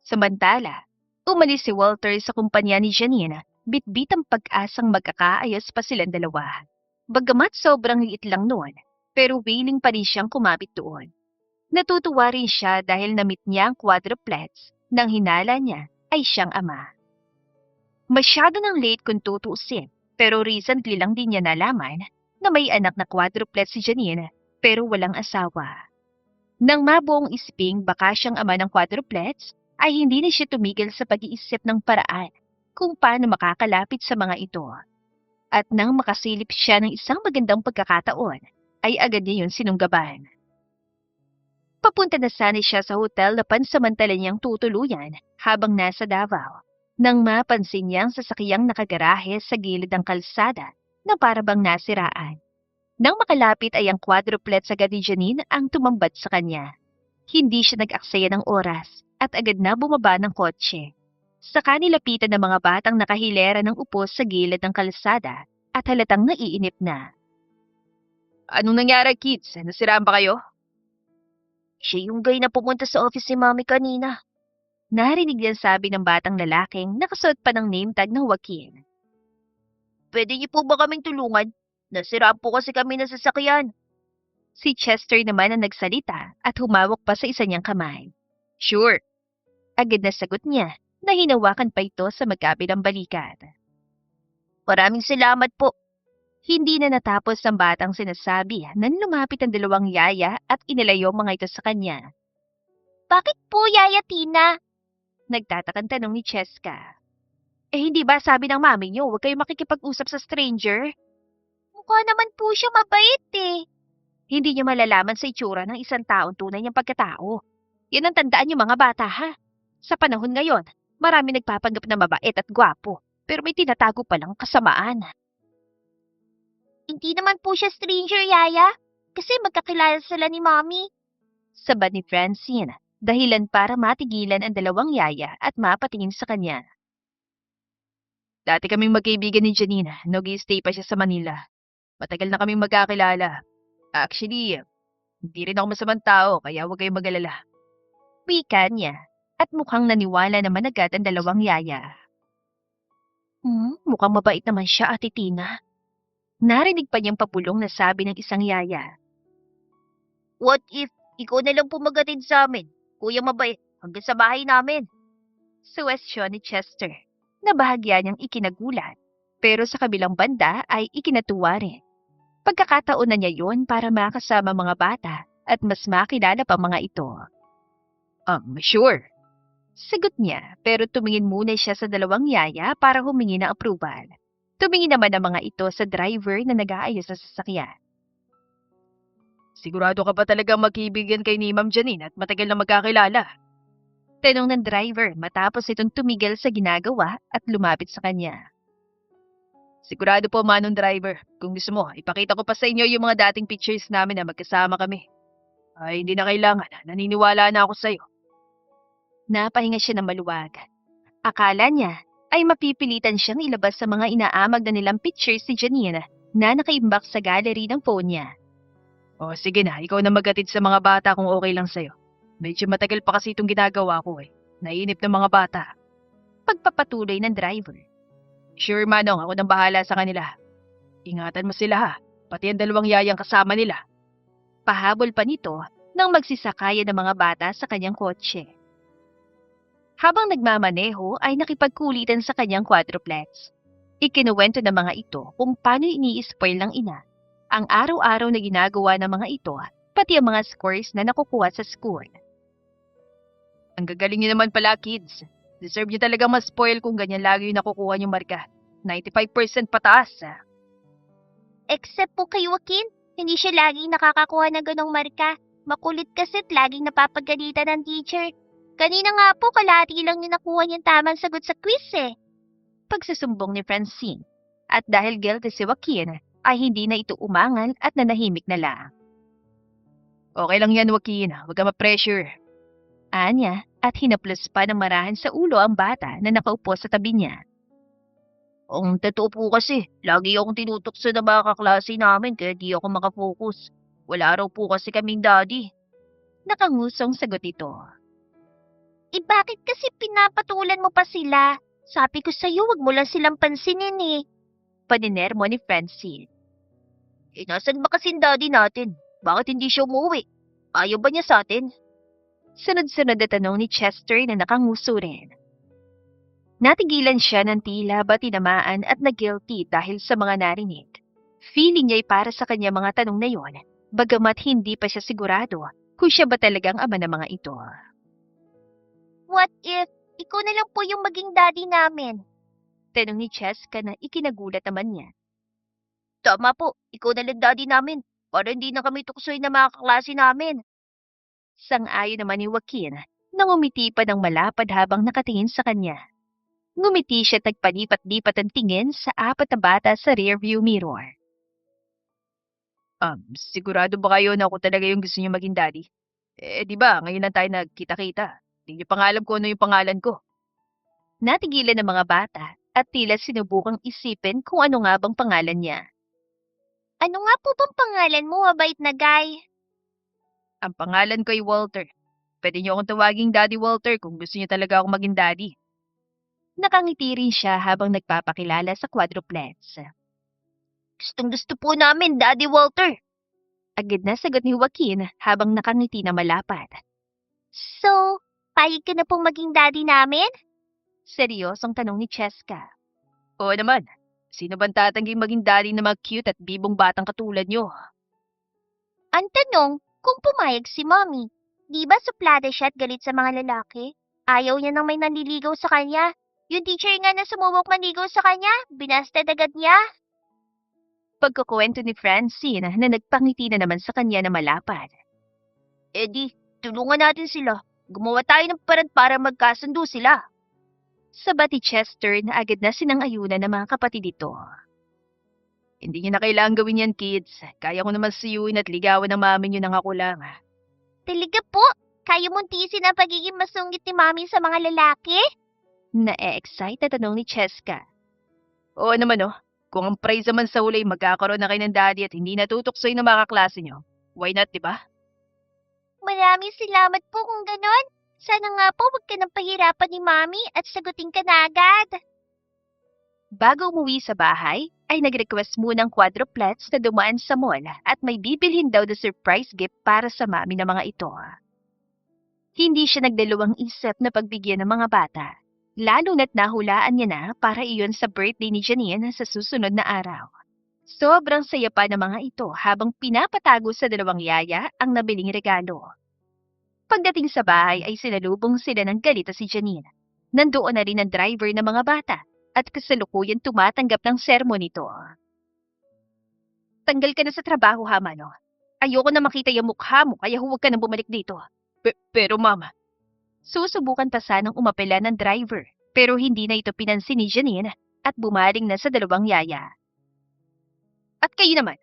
Samantala, umalis si Walter sa kumpanya ni Janine, bitbit ang pag-asang magkakaayos pa silang dalawa. Bagamat sobrang liit lang noon, pero willing pa rin siyang kumapit doon. Natutuwa rin siya dahil na-meet niya ang quadruplets nang hinala niya ay siyang ama. Masyado nang late kung tutuusin, pero recently lang din niya nalaman na may anak na quadruplets si Janine pero walang asawa. Nang mabuong isiping baka siyang ama ng quadruplets, ay hindi na siya tumigil sa pag-iisip ng paraan kung paano makakalapit sa mga ito. At nang makasilip siya ng isang magandang pagkakataon, ay agad niya yun sinunggaban. Papunta na sana siya sa hotel na pansamantala niyang tutuluyan habang nasa Davao, nang mapansin niyang sasakyang nakagarahe sa gilid ng kalsada na parabang nasiraan. Nang makalapit ay ang quadruplet sa ni Janine ang tumambad sa kanya. Hindi siya nag-aksaya ng oras at agad na bumaba ng kotse. Saka nilapitan ng mga batang nakahilera ng upo sa gilid ng kalsada at halatang naiinip na. Anong nangyari, kids? Nasiraan ba kayo? Siya yung guy na pumunta sa office ni Mami kanina. Narinig niya sabi ng batang lalaking nakasuot pa ng name tag ng Joaquin. Pwede niyo po ba kaming tulungan? Nasiraan po kasi kami ng sasakyan. Si Chester naman ang nagsalita at humawak pa sa isa niyang kamay. Sure. Agad na sagot niya na hinawakan pa ito sa magkabilang balikat. Maraming salamat po. Hindi na natapos ang batang sinasabi nang lumapit ang dalawang yaya at inilayo mga ito sa kanya. Bakit po, Yaya Tina? Nagtatakang tanong ni Cheska. Hindi ba sabi ng mami niyo huwag kayo makikipag-usap sa stranger? Mukha naman po siya mabait eh. Hindi niyo malalaman sa itsura ng isang taong tunay niyang pagkatao. Yan ang tandaan niyo mga bata ha. Sa panahon ngayon, marami nagpapanggap na mabait at gwapo, pero may tinatago palang kasamaan. Hindi naman po siya stranger, Yaya. Kasi magkakilala sila ni Mommy. Sabad ni Francine, dahilan para matigilan ang dalawang yaya at mapatingin sa kanya. Dati kaming magkaibigan ni Janina. Nag-i-stay pa siya sa Manila. Matagal na kaming magkakilala. Actually, hindi rin ako masamang tao, kaya huwag kayong mag-alala. Wika niya, at mukhang naniwala naman agad ang dalawang yaya. Mukhang mabait naman siya, Ate Tina. Narinig pa niyang papulong na sabi ng isang yaya. What if ikaw na lang po magatid sa amin, Kuya Mabait, hanggang sa bahay namin? Suwestyon ni Chester, na bahagya niyang ikinagulat, pero sa kabilang banda ay ikinatuwa rin. Pagkakataon na niya yun para makasama mga bata at mas makilala pa mga ito. Sure. Sagot niya, pero tumingin muna siya sa dalawang yaya para humingi ng approval. Tumingin naman ang mga ito sa driver na nag-aayos sa sasakyan. Sigurado ka ba talagang magkaibigan kay ni Ma'am Janine at matagal na magkakilala? Tanong ng driver matapos itong tumigil sa ginagawa at lumapit sa kanya. Sigurado po, Manong Driver. Kung gusto mo, ipakita ko pa sa inyo yung mga dating pictures namin na magkasama kami. Ay, hindi na kailangan. Naniniwala na ako sa'yo. Napahinga siya ng maluwag. Akala niya ay mapipilitan siyang ilabas sa mga inaamag na nilang pictures si Janine na nakaimbak sa gallery ng phone niya. O sige na, ikaw na magatid sa mga bata kung okay lang sa'yo. Medyo matagal pa kasi itong ginagawa ko eh. Naiinip ng mga bata. Pagpapatuloy ng driver. Sure, Manong, ako nang bahala sa kanila. Ingatan mo sila ha, pati ang dalawang yayang kasama nila. Pahabol pa nito nang magsisakayan ng mga bata sa kanyang kotse. Habang nagmamaneho ay nakipagkulitan sa kanyang quadruplex. Ikinuwento ng mga ito kung paano ini-spoil ng ina ang araw-araw na ginagawa ng mga ito pati ang mga scores na nakukuha sa school. Ang gagaling niyo naman pala, kids. Deserve niyo talagang ma-spoil kung ganyan lagi yung nakukuha niyong marka. 95% pataas. Except po kay Joaquin, hindi siya laging nakakakuha ng ganong marka. Makulit kasit laging napapagalitan ng teacher. Kanina nga po kalahati lang yung nakuha niyang tamang sagot sa quiz eh. Pagsusumbong ni Francine. At dahil guilty si Joaquin, ay hindi na ito umangal at nanahimik na lang. Okay lang yan, Joaquin. Huwag ka ma-pressure. Anya at hinaplos pa ng marahan sa ulo ang bata na nakaupo sa tabi niya. Ang totoo po kasi, lagi akong tinutokso ng mga kaklase namin kaya di ako makafocus. Wala raw po kasi kaming daddy. Nakangusong sagot ito. Eh bakit kasi pinapatulan mo pa sila? Sabi ko sa'yo, wag mo lang silang pansinin eh. Paninermo ni Francine. Eh nasan ba kasing daddy natin? Bakit hindi siya umuwi? Ayaw ba niya sa atin? Sunod-sunod na tanong ni Chester na nakanguso rin. Natigilan siya ng tila ba tinamaan at na-guilty dahil sa mga narinig. Feeling niya'y para sa kanya mga tanong na yon, bagamat hindi pa siya sigurado kung siya ba talagang ama ng mga ito. What if ikaw na lang po yung maging daddy namin? Tanong ni Cheska na ikinagulat naman niya. Tama po, ikaw na lang daddy namin. Para hindi na kami tuksoy na mga kaklase namin. Sang-ayon naman ni Joaquin nang umiti pa ng malapad habang nakatingin sa kanya. Ngumiti siya tagpalipat-lipat ang tingin sa apat na bata sa rearview mirror. Sigurado ba kayo na ako talaga yung gusto niyo maging daddy? Eh, di ba, ngayon lang tayo nagkita-kita. Hindi niyo pa nga alam kung ano yung pangalan ko. Natigilan ng mga bata at tila sinubukang isipin kung ano nga bang pangalan niya. Ano nga po bang pangalan mo, mabait na guy? Ang pangalan ko ay Walter. Pwede niyo akong tawaging Daddy Walter kung gusto niyo talaga akong maging daddy. Nakangiti rin siya habang nagpapakilala sa quadruplex. Gustong-gusto po namin, Daddy Walter. Agad na sagot ni Joaquin habang nakangiti na malapad. So, payag ka na pong maging daddy namin? Seryosong tanong ni Cheska. Oo naman. Sino bang tatangging maging daddy na mga cute at bibong batang katulad niyo? Ang tanong, kung pumayag si Mommy, di ba suplada siya at galit sa mga lalaki? Ayaw niya nang may nanliligaw sa kanya. Yung teacher nga na sumubok manligaw sa kanya, binasted agad niya. Pagkukwento ni Francine na nagpangiti na naman sa kanya na malapad. Eddie, tulungan natin sila. Gumawa tayo ng paraan para magkasundo sila. Sabat ni Chester na agad na sinang-ayunan ng mga kapatid ito. Hindi niyo na kailangan gawin yan, kids. Kaya ko naman suyuin at ligawan ng mami niyo nang ako lang. Talaga po? Kaya mong tiisin ang pagiging masungit ni Mommy sa mga lalaki? Na-excite na tanong ni Cheska. Oo naman oh. Kung ang prize naman sa huli magkakaroon na kayo ng daddy at hindi natutoksoy ng mga kaklase niyo. Why not, di ba? Maraming salamat po kung ganon. Sana nga po wag ka nang pahirapan ni Mommy at sagutin ka na agad. Bago umuwi sa bahay, ay nag-request muna ang quadruplets na dumaan sa mall at may bibilhin daw na surprise gift para sa mami ng mga ito. Hindi siya nagdalawang isip na pagbigyan ng mga bata, lalo na't nahulaan niya na para iyon sa birthday ni Janine sa susunod na araw. Sobrang saya pa ng mga ito habang pinapatago sa dalawang yaya ang nabiling regalo. Pagdating sa bahay ay sinalubong sila ng galita si Janine. Nandoon na rin ang driver ng mga bata at kasalukuyan tumatanggap ng sermon nito. Tanggal ka na sa trabaho, Hamano. Ayoko na makita yung mukha mo kaya huwag ka na bumalik dito. Pero mama, Susubukan pa sanang umapela ng driver pero hindi na ito pinansin ni Janine at bumaling na sa dalawang yaya. At kayo naman,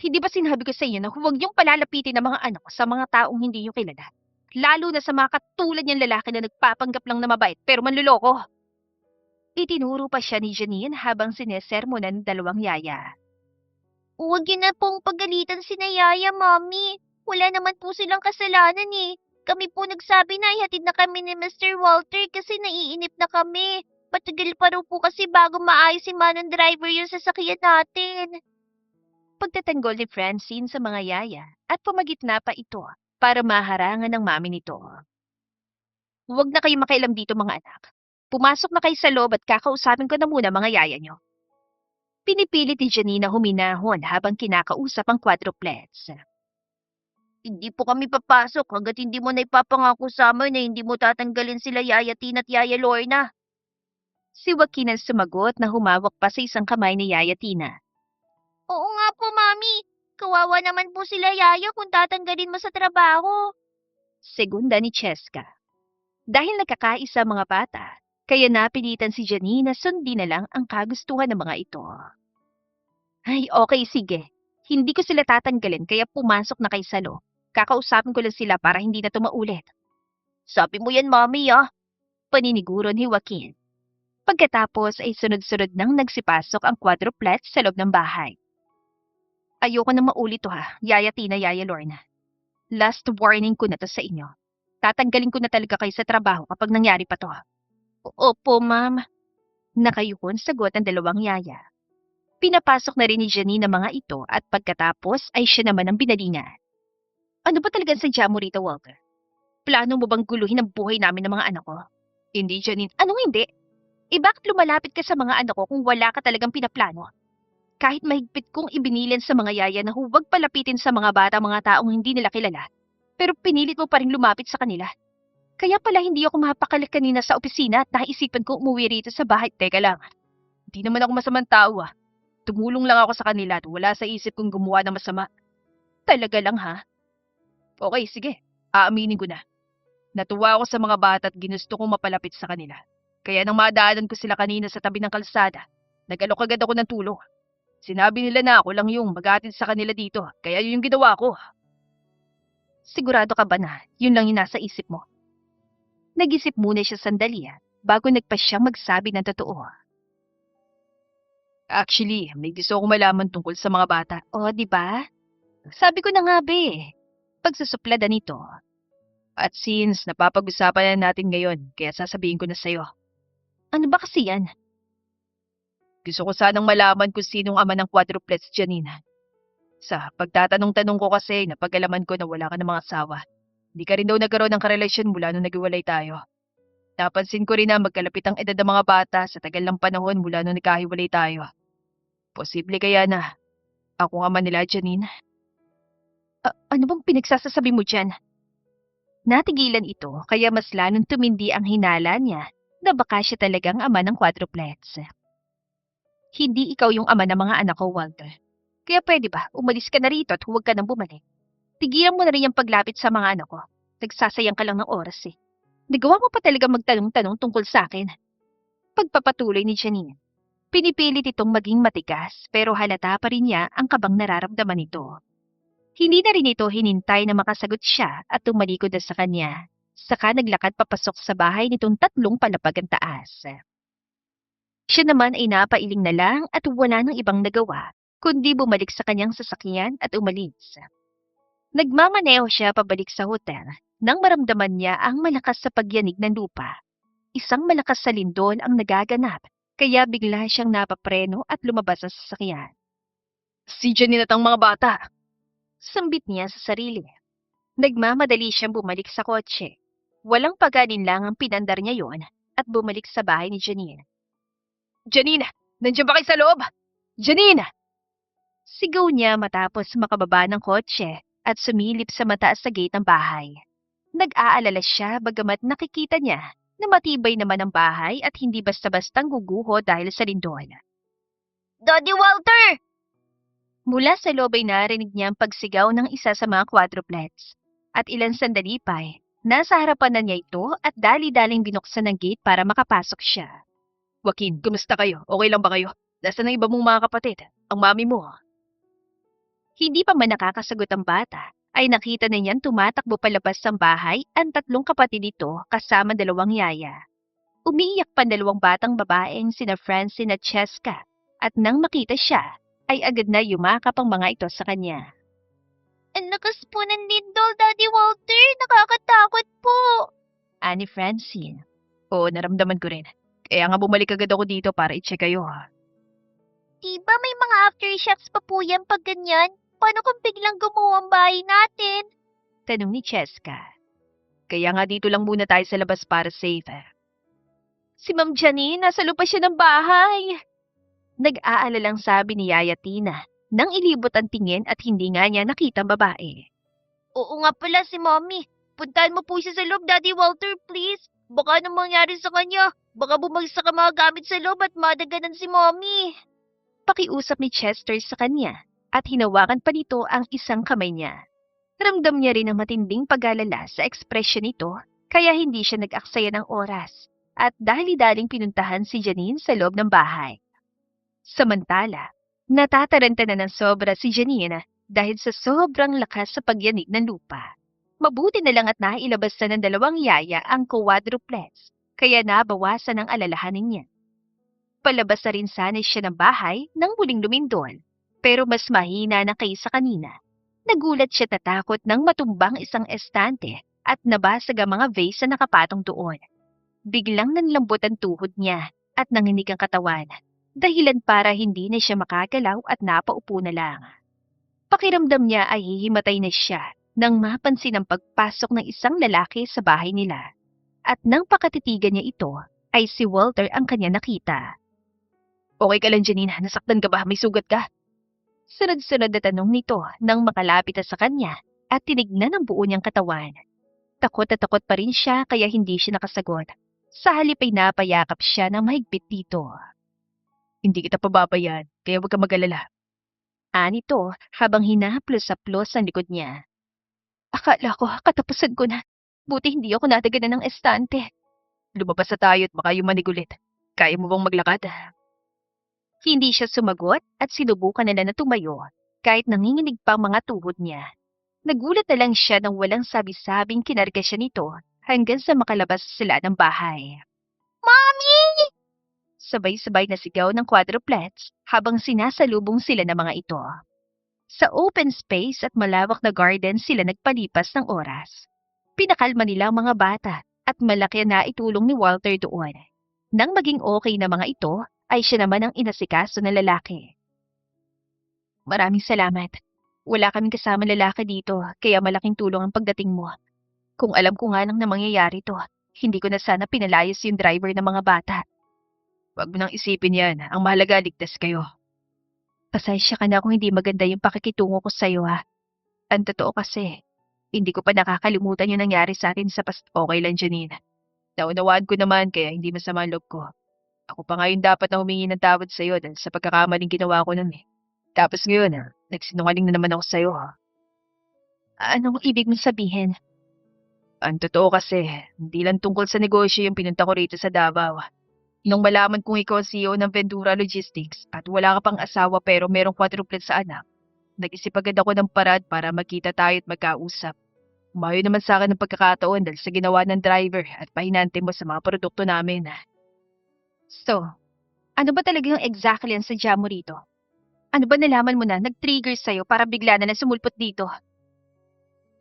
hindi ba sinabi ko sa inyo na huwag niyong palalapitin ang mga anak ko sa mga taong hindi niyo kilala? Lalo na sa mga katulad niyang lalaki na nagpapanggap lang na mabait pero manluloko. Itinuro pa siya ni Janine habang sinesermonan ng dalawang yaya. Huwag yun na pong pagalitan si Yaya, Mommy. Wala naman po silang kasalanan eh. Kami po nagsabi na ihatid na kami ni Mr. Walter kasi naiinip na kami. Patagal pa raw po kasi bago maayos si Manong driver yung sasakyan natin. Pagtatanggol ni Francine sa mga yaya at pumagitna pa ito para maharangan ng mami nito. Huwag na kayo makialam dito mga anak. Pumasok na kayo sa loob at kakausapin ko na muna mga yaya nyo. Pinipilit ni Janine na huminahon habang kinakausap ang quadruplets. Hindi po kami papasok hanggat hindi mo na ipapangako sa amin na hindi mo tatanggalin sila Yaya Tina at Yaya Lorna. Si Joaquin ang sumagot na humawak pa sa isang kamay ni Yaya Tina. Oo nga po, Mami. Kawawa naman po sila Yaya kung tatanggalin mo sa trabaho. Segunda ni Cheska. Dahil nagkakaisa mga bata, kaya napilitan si Janine na sundin na lang ang kagustuhan ng mga ito. Ay, okay, sige. Hindi ko sila tatanggalin kaya pumasok na kay Salo. Kakausapin ko lang sila para hindi na tumaulit. Sabi mo yan, Mami, ah. Paniniguro ni Joaquin. Pagkatapos ay sunod-sunod nang nagsipasok ang quadruplets sa loob ng bahay. Ayoko na maulit to ha, Yaya Tina, Yaya Lorna. Last warning ko na to sa inyo. Tatanggalin ko na talaga kayo sa trabaho kapag nangyari pa to. Opo, Ma'am. Nakayukon sagot ang dalawang yaya. Pinapasok na rin ni Janine ang mga ito at pagkatapos ay siya naman ang binalingan. Ano ba talagang sadya mo rito, Walter? Plano mo bang guluhin ang buhay namin ng mga anak ko? Hindi, Janine. Anong hindi? Bakit lumalapit ka sa mga anak ko kung wala ka talagang pinaplano? Kahit mahigpit kong ibinilin sa mga yaya na huwag palapitin sa mga bata mga taong hindi nila kilala, pero pinilit mo pa rin lumapit sa kanila. Kaya pala hindi ako mapakalik kanina sa opisina at naisipan ko umuwi rito sa bahay. Teka lang, hindi naman ako masamang tao ah. Tumulong lang ako sa kanila at wala sa isip kong gumawa ng masama. Talaga lang ha? Okay, sige. Aaminin ko na. Natuwa ako sa mga bata at ginusto kong mapalapit sa kanila. Kaya nang madaanan ko sila kanina sa tabi ng kalsada, nag-alok agad ako ng tulong. Sinabi nila na ako lang yung mag-aatid sa kanila dito, kaya yun yung ginawa ko. Sigurado ka ba na yun lang yung nasa isip mo? Nag-isip muna siya sandali bago nagpa siyang magsabi ng totoo. Actually, may gusto akong malaman tungkol sa mga bata. O, di ba? Sabi ko na nga be, pagsusupladan nito. At since napapag-usapan na natin ngayon, kaya sasabihin ko na sa'yo. Ano ba kasi yan? Gusto ko sanang malaman kung sinong ama ng quadruplets, Janine. Sa pagtatanong-tanong ko kasi, napag-alaman ko na wala ka ng mga asawa. Hindi ka rin daw nagkaroon ng karelasyon mula nung naghiwalay tayo. Napansin ko rin na magkalapit ang edad ng mga bata sa tagal ng panahon mula nung nagkahiwalay tayo. Posible kaya na ako ang ama nila, Janine? Ano bang pinagsasasabi mo dyan? Natigilan ito kaya mas lalong tumindi ang hinala niya na baka siya talagang ama ng quadruplets. Hindi ikaw yung ama ng mga anak ko, Walter. Kaya pwede ba, umalis ka na rito at huwag ka nang bumalik. Tigilan mo na rin yung paglapit sa mga anak ko. Nagsasayang ka lang ng oras eh. Nagawa mo pa talaga magtanong-tanong tungkol sa akin. Pagpapatuloy ni Janine. Pinipilit itong maging matigas pero halata pa rin niya ang kabang nararamdaman nito. Hindi na rin ito hinintay na makasagot siya at tumalikod na sa kanya. Saka naglakad papasok sa bahay nitong 3 palapag ang taas. Siya naman ay napailing na lang at wala nang ibang nagawa, kundi bumalik sa kanyang sasakyan at umalis. Nagmamaneho siya pabalik sa hotel nang maramdaman niya ang malakas sa pagyanig ng lupa. Isang malakas sa lindol ang nagaganap, kaya bigla siyang napapreno at lumabas sa sasakyan. Si Janine at ang mga bata! Sambit niya sa sarili. Nagmamadali siyang bumalik sa kotse. Walang pag-alinlang ang pinandar niya yon at bumalik sa bahay ni Janine. Janine! Nandiyan ba kayo sa loob? Janine! Sigaw niya matapos makababa ng kotse at sumilip sa mataas sa gate ng bahay. Nag-aalala siya bagamat nakikita niya na matibay naman ang bahay at hindi basta-bastang guguho dahil sa lindol. Daddy Walter! Mula sa loob ay narinig niya ang pagsigaw ng isa sa mga quadruplets. At ilang sandali pa nasa harapan na niya ito at dali-daling binuksan ng gate para makapasok siya. Joaquin, kumusta kayo? Okay lang ba kayo? Nasaan ang iba mong mga kapatid? Ang mami mo? Hindi pa man nakakasagot ang bata, ay nakita na niyang tumatakbo palabas ng bahay ang 3 kapatid nito kasama 2 yaya. Umiiyak pa ang 2 batang babaeng sina Francine at Cheska, at nang makita siya, ay agad na yumakap ang mga ito sa kanya. Ang lakas po ng lindol, Daddy Walter. Nakakatakot po. Ani Francine. Oo, naramdaman ko rin. Kaya nga bumalik agad ako dito para i-check kayo. Diba may mga aftershocks pa po yan pag ganyan? Paano kung biglang gumuho ang bahay natin? Tanong ni Cheska. Kaya nga dito lang muna tayo sa labas para safe. Si Ma'am Janine, nasa lupa siya ng bahay. Nag-aalalang sabi ni Yaya Tina nang ilibot ang tingin at hindi nga niya nakita ang babae. Oo nga pala si Mommy. Puntahan mo po siya sa loob, Daddy Walter, please. Baka anong mangyari sa kanya. Baka bumagsak ang mga gamit sa loob at madaganan si Mommy. Pakiusap ni Chester sa kanya at hinawakan pa nito ang isang kamay niya. Ramdam niya rin ang matinding pag-alala sa ekspresyon nito kaya hindi siya nag-aksaya ng oras at dahil-daling pinuntahan si Janine sa loob ng bahay. Samantala, natataranta na ng sobra si Janine dahil sa sobrang lakas sa pagyanig ng lupa. Mabuti na lang at nailabas na ng 2 yaya ang quadruplex kaya nabawasan ang alalahanin niya. Palabas na rin sana siya ng bahay nang muling lumindol, pero mas mahina na kaysa kanina. Nagulat siya tatakot nang matumbang isang estante at nabasag ang mga vase na nakapatong doon. Biglang nanlambot ang tuhod niya at nanginig ang katawan, dahilan para hindi na siya makagalaw at napaupo na lang. Pakiramdam niya ay hihimatay na siya nang mapansin ang pagpasok ng isang lalaki sa bahay nila. At nang pakatitigan niya ito, ay si Walter ang kanya nakita. Okay ka lang, Janine? Nasaktan ka ba? May sugat ka? Sunod-sunod na tanong nito nang makalapit na sa kanya at tinignan ang buo niyang katawan. Takot na takot pa rin siya kaya hindi siya nakasagot. Sa halip ay napayakap siya ng mahigpit dito. Hindi kita pababayaan, kaya huwag ka mag-alala. Anito habang hinahaplos-haplos ang likod niya. Akala ko katapusan ko na. Buti hindi ako nadaganan ng estante. Lumabas na tayo at baka yumanig ulit. Kaya mo bang maglakad? Hindi siya sumagot at sinubukan nila na tumayo kahit nanginginig pa ang mga tuhod niya. Nagulat na lang siya nang walang sabi-sabing kinarga siya nito hanggang sa makalabas sila ng bahay. Mommy! Sabay-sabay na sigaw ng quadruplets habang sinasalubong sila ng mga ito. Sa open space at malawak na garden sila nagpalipas ng oras. Pinakalma nila ang mga bata at malaki na itulong ni Walter doon. Nang maging okay na mga ito, ay siya naman ang inasikaso na lalaki. Maraming salamat. Wala kaming kasama lalaki dito, kaya malaking tulong ang pagdating mo. Kung alam ko nga lang na mangyayari to, hindi ko na sana pinalayas yung driver ng mga bata. Huwag mo nang isipin yan. Ang mahalaga, ligtas kayo. Pasensya ka na kung hindi maganda yung pakikitungo ko sa'yo ha. Ang totoo kasi, hindi ko pa nakakalimutan yung nangyari sa atin sa Okay lang, Janine. Naunawaan ko naman kaya hindi masama ang loob ko. Ako pa nga yung dapat na humingi ng tawad sa'yo dahil sa pagkakamaling ginawa ko nun eh. Tapos ngayon, nagsinungaling na naman ako sa'yo ha. Anong ibig mong sabihin? Ang totoo kasi, hindi lang tungkol sa negosyo yung pinunta ko rito sa Davao. Nung malaman kong ikaw ang CEO ng Ventura Logistics at wala ka pang asawa pero merong quadruplet sa anak, nag-isip agad ako ng parad para magkita tayo at magkausap. Umayo naman sa akin ng pagkakataon dahil sa ginawa ng driver at pahinante mo sa mga produkto namin. So, ano ba talaga yung exactly ang sadya mo rito? Ano ba nalaman mo na nag-trigger sa'yo para bigla na lang sumulpot dito?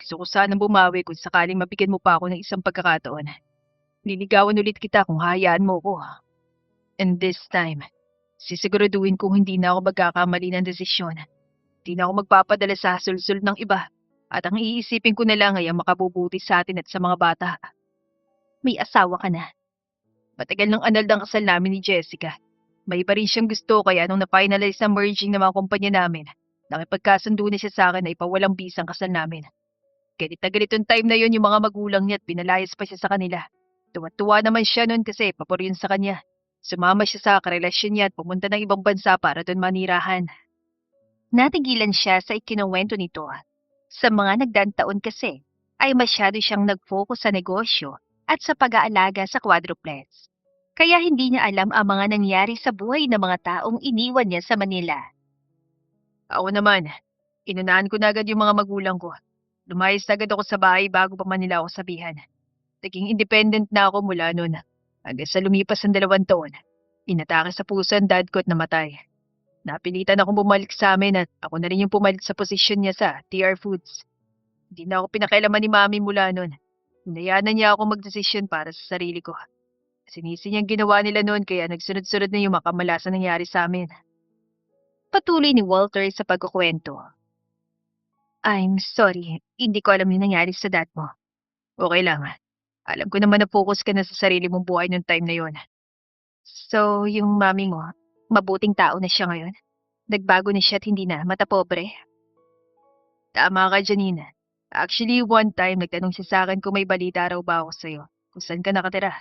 Gusto ko sanang bumawi kung sakaling mabigyan mo pa ako ng isang pagkakataon. Liligawan ulit kita kung hayaan mo ko. And this time, sisiguraduhin kong hindi na ako magkakamali ng desisyon. Hindi na ako magpapadala sa sulsul ng iba. At ang iisipin ko na lang ay ang makabubuti sa atin at sa mga bata. May asawa ka na. Matagal ng anal ng kasal namin ni Jessica. May iba rin siyang gusto kaya nung na-finalize ang merging ng mga kumpanya namin, nakipagkasundo na siya sa akin na ipawalang bisang kasal namin. Galit na galit yung time na yun yung mga magulang niya at pinalayas pa siya sa kanila. Tuwa-tuwa naman siya noon kasi papor yun sa kanya. Sumama siya sa karelasyon niya at pumunta ng ibang bansa para doon manirahan. Natigilan siya sa ikinuwento nito. Sa mga nagdaang taon kasi, ay masyado siyang nag-focus sa negosyo at sa pag-aalaga sa quadruplets. kaya hindi niya alam ang mga nangyari sa buhay ng mga taong iniwan niya sa Manila. Ako naman, inunahan ko na agad yung mga magulang ko. Lumayas na agad ako sa bahay bago pa man nila ako sabihan. Naging independent na ako mula noon. Hanggang sa lumipas ang 2 taon, inatake sa puso ang dad ko at namatay. Napilitan akong bumalik sa amin at ako na rin yung pumalit sa posisyon niya sa TR Foods. Hindi na ako pinakialaman ni Mami mula noon. Hinayaan na niya ako magdesisyon para sa sarili ko. Sinisi niyang ginawa nila noon kaya nagsunod-sunod na yung makamalasan nangyari sa amin. Patuloy ni Walter sa pagkukwento. I'm sorry, hindi ko alam yung nangyari sa dad mo. Okay lang. Alam ko naman na focus ka na sa sarili mong buhay noong time na yon. So, yung mami mo, mabuting tao na siya ngayon? Nagbago na siya at hindi na matapobre? Tama ka, Janina. Actually, one time nagtanong siya sa akin kung may balita raw ba ako sa'yo. Kung saan ka nakatira.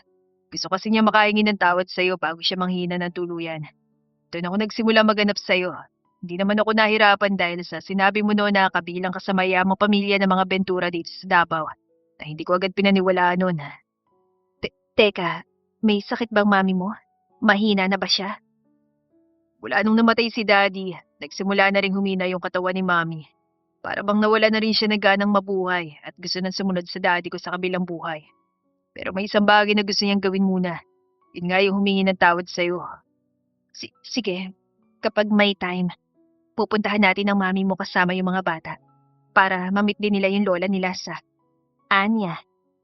Gusto kasi niya makahingi ng tawad sa'yo bago siya manghina ng tuluyan. Doon ako nagsimula maganap sa'yo. Hindi naman ako nahirapan dahil sa sinabi mo noon na kabilang ka sa mayamang pamilya ng mga Ventura dito sa Davao. Na hindi ko agad pinaniwalaan noon. Teka, may sakit bang mami mo? Mahina na ba siya? Wala nung namatay si Daddy, nagsimula na rin humina yung katawan ni Mami. Para bang nawala na rin siya ng ganang mabuhay at gusto nang sumunod sa Daddy ko sa kabilang buhay. Pero may isang bagay na gusto niyang gawin muna. Yun nga yung humingi ng tawad sa'yo. Sige, kapag may time, pupuntahan natin ang mami mo kasama yung mga bata para mamit din nila yung lola nila sa Anya.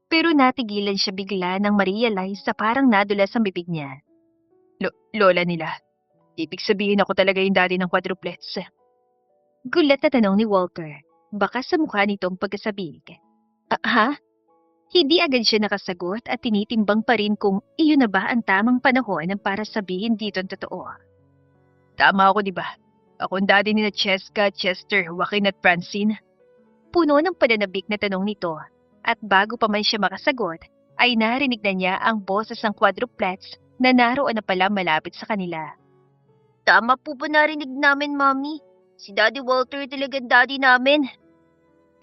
Pero natigilan siya bigla nang ma-realize sa parang nadulas ang bibig niya. Lola nila. Ibig sabihin ako talaga yung daddy ng quadruplets. Gulat na tanong ni Walter. Baka sa mukha nitong pagkasabig. Ha? Hindi agad siya nakasagot at tinitimbang pa rin kung iyon na ba ang tamang panahon para sabihin dito ang totoo. Tama ako, di ba? Ako ang daddy ni na Cheska, Chester, Joaquin at Francine. Puno ng pananabik na tanong nito at bago pa man siya makasagot, ay narinig na niya ang boses ng quadruplets na naroon na pala malapit sa kanila. Tama po ba narinig namin, Mami? Si Daddy Walter talagang daddy namin.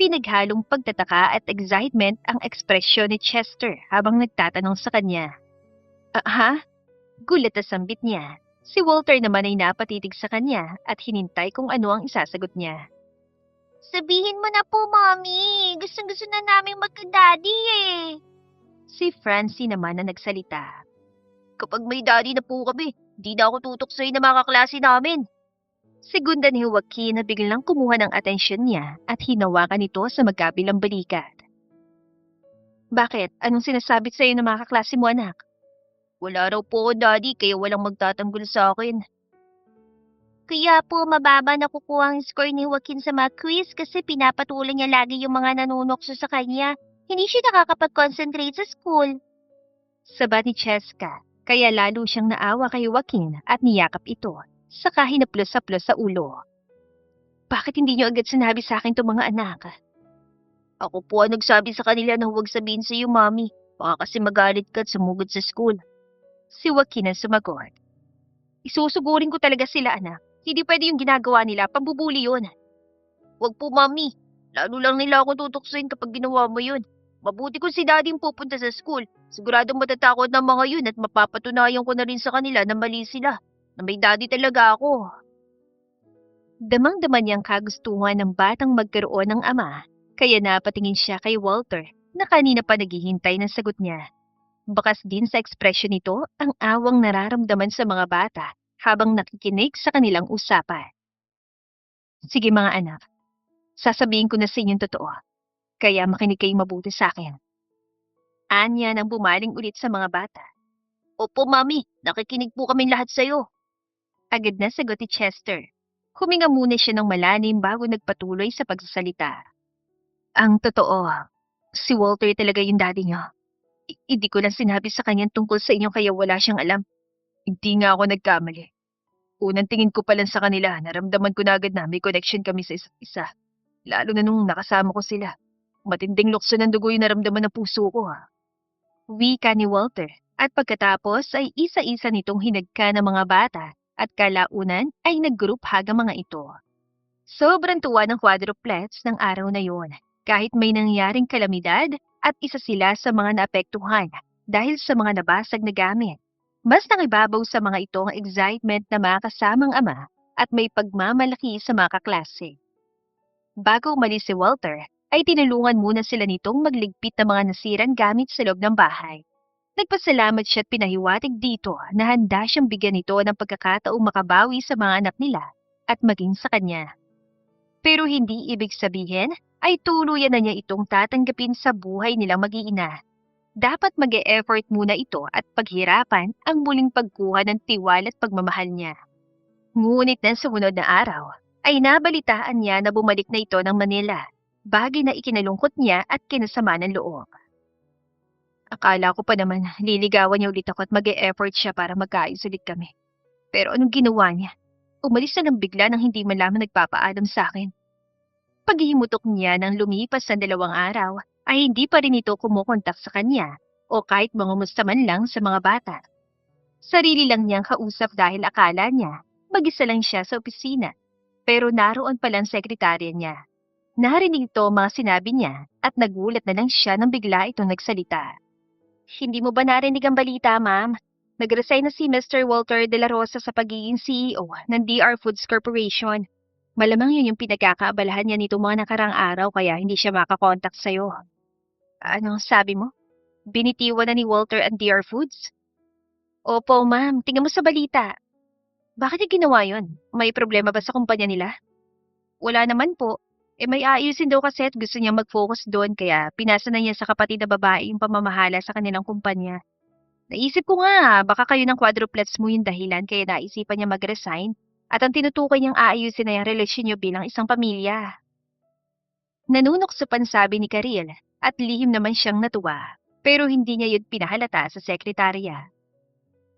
Pinaghalong pagtataka at excitement ang ekspresyon ni Chester habang nagtatanong sa kanya. Ha? Gulat na sambit niya. Si Walter naman ay napatitig sa kanya at hinintay kung ano ang isasagot niya. Sabihin mo na po, Mami. Gustong-gusto na namin magka-daddy eh. Si Francie naman na nagsalita. Kapag may daddy na po kami, di na ako tutok sa'yo na mga kaklase namin. Segunda ni Joaquin na biglang kumuha ng atensyon niya at hinawakan ito sa magkabilang balikat. Bakit? Anong sinasabi sa'yo ng mga kaklase mo, anak? Wala raw po ako daddy kaya walang magtatanggol sa akin. Kaya po mababa na kukuha ang score ni Joaquin sa mga quiz kasi pinapatulan niya lagi yung mga nanunokso sa kanya. Hindi siya nakakapag-concentrate sa school. Sabat ni Cheska, kaya lalo siyang naawa kay Joaquin at niyakap ito, saka hinaplos-saplos sa ulo. Bakit hindi niyo agad sinabi sa akin itong mga anak? Ako po ang nagsabi sa kanila na huwag sabihin sa iyo, Mami. Baka kasi magalit ka at sumugod sa school. Si Joaquin ang sumagot. Isusugurin ko talaga sila, anak. Hindi pwede yung ginagawa nila, pambubuli yun. Huwag po, Mami. Lalo lang nila ako tutuksoin kapag ginawa mo yun. Mabuti kung si Daddy pupunta sa school. Siguradong matatakot ng mga yun at mapapatunayan ko na rin sa kanila na mali sila. Na may daddy talaga ako. Damang-dama niyang kagustuhan ng batang magkaroon ng ama, kaya napatingin siya kay Walter na kanina pa naghihintay ng sagot niya. Bakas din sa ekspresyon nito ang awang nararamdaman sa mga bata habang nakikinig sa kanilang usapan. Sige mga anak, sasabihin ko na sa inyong totoo, kaya makinig kayo mabuti sa akin. Anya nang bumaling ulit sa mga bata. Opo, Mami. Nakikinig po kaming lahat sa'yo. Agad na sagot ni Chester. Huminga muna siya ng malalim bago nagpatuloy sa pagsasalita. Ang totoo, si Walter talaga yung daddy niyo. Hindi ko lang sinabi sa kanya tungkol sa inyo kaya wala siyang alam. Hindi nga ako nagkamali. Unang tingin ko pa lang sa kanila, naramdaman ko na agad na may connection kami sa isa't isa. Lalo na nung nakasama ko sila. Matinding lukso ng dugo yung naramdaman ng puso ko. Wika ni Walter at pagkatapos ay isa-isa nitong hinagka ng mga bata at kalaunan ay nag-group hug ang mga ito. Sobrang tuwa ng quadruplets ng araw na yon kahit may nangyaring kalamidad at isa sila sa mga naapektuhan dahil sa mga nabasag na gamit. Mas nakibabaw sa mga ito ang excitement na makasamang ama at may pagmamalaki sa mga kaklase. Bago umalis si Walter, ay tinulungan muna sila nitong magligpit ng mga nasirang gamit sa loob ng bahay. Nagpasalamat siya at pinahiwatig dito na handa siyang bigyan nito ng pagkakataong makabawi sa mga anak nila at maging sa kanya. Pero hindi ibig sabihin ay tuluyan na niya itong tatanggapin sa buhay nilang mag-iina. Dapat mag-e-effort muna ito at paghirapan ang muling pagkuha ng tiwala at pagmamahal niya. Ngunit na sumunod na araw, ay nabalitaan niya na bumalik na ito ng Manila, bagay na ikinalungkot niya at kinasama ng loob. Akala ko pa naman liligawan niya ulit ako at mag-e-effort siya para magkaayos ulit kami. Pero anong ginawa niya? Umalis na lang bigla nang hindi man lamang nagpapaalam sa akin. Paghihimutok niya nang lumipas ang 2 araw, ay hindi pa rin ito kumukontak sa kanya o kahit mangumusta man lang sa mga bata. Sarili lang niyang kausap dahil akala niya mag-isa lang siya sa opisina. Pero naroon palang sekretarya niya. Narinig ito ang mga sinabi niya at nagulat na lang siya nang bigla itong nagsalita. Hindi mo ba narinig ang balita, ma'am? Nag-resign na si Mr. Walter De La Rosa sa pagiging CEO ng DR Foods Corporation. Malamang yun yung pinagkakaabalahan niya nitong mga nakarang araw kaya hindi siya makakontak sa'yo. Ano sabi mo? Binitiwan na ni Walter ang DR Foods? Opo, ma'am. Tingnan mo sa balita. Bakit niya ginawa yun? May problema ba sa kumpanya nila? Wala naman po. May aayusin daw kasi at gusto niya mag-focus doon kaya pinasa na niya sa kapatid na babae yung pamamahala sa kanilang kumpanya. Naisip ko nga, baka kayo ng quadruplets mo yung dahilan kaya naisipan niya mag-resign at ang tinutukoy niyang aayusin na yung relasyon niyo bilang isang pamilya. Nanunok sa pansabi ni Karil at lihim naman siyang natuwa pero hindi niya yun pinahalata sa sekretarya.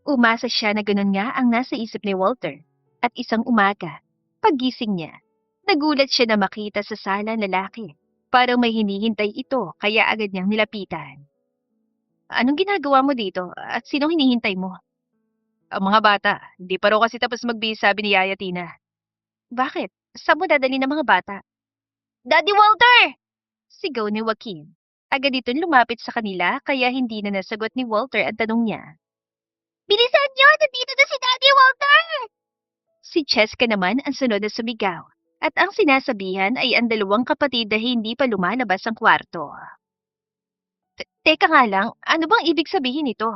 Umasa siya na ganun nga ang nasa isip ni Walter at isang umaga, paggising niya, nagulat siya na makita sa sala ang lalaki. Parang may hinihintay ito kaya agad niyang nilapitan. Anong ginagawa mo dito at sinong hinihintay mo? Ang mga bata, hindi pa raw kasi tapos magbihis sabi ni Yaya Tina. Bakit? Saan mo dadali ng mga bata? Daddy Walter! Sigaw ni Joaquin. Agad itong lumapit sa kanila kaya hindi na nasagot ni Walter ang tanong niya. Bilisan niyo! Nandito na si Daddy Walter! Si Cheska naman ang sunod na sumigaw at ang sinasabihan ay ang 2 kapatid na hindi pa lumalabas ang kwarto. Teka nga lang, ano bang ibig sabihin nito?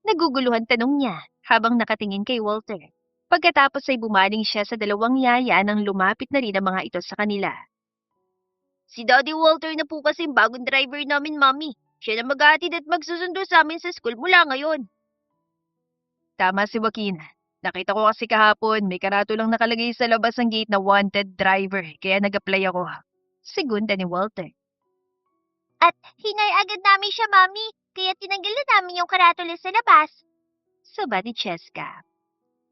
Naguguluhan tanong niya habang nakatingin kay Walter. Pagkatapos ay bumaling siya sa 2 yaya nang lumapit na rin ang mga ito sa kanila. Si Daddy Walter na po kasi bagong driver namin, Mami. Siya na maghahatid at magsusundo sa amin sa school mula ngayon. Tama si Joaquin. Nakita ko kasi kahapon may karatulang nakalagay sa labas ng gate na wanted driver kaya nag-apply ako. Segunda ni Walter. At hinay agad namin siya, Mami. Kaya tinanggal na namin yung karatula sa labas. Sabi ni Cheska.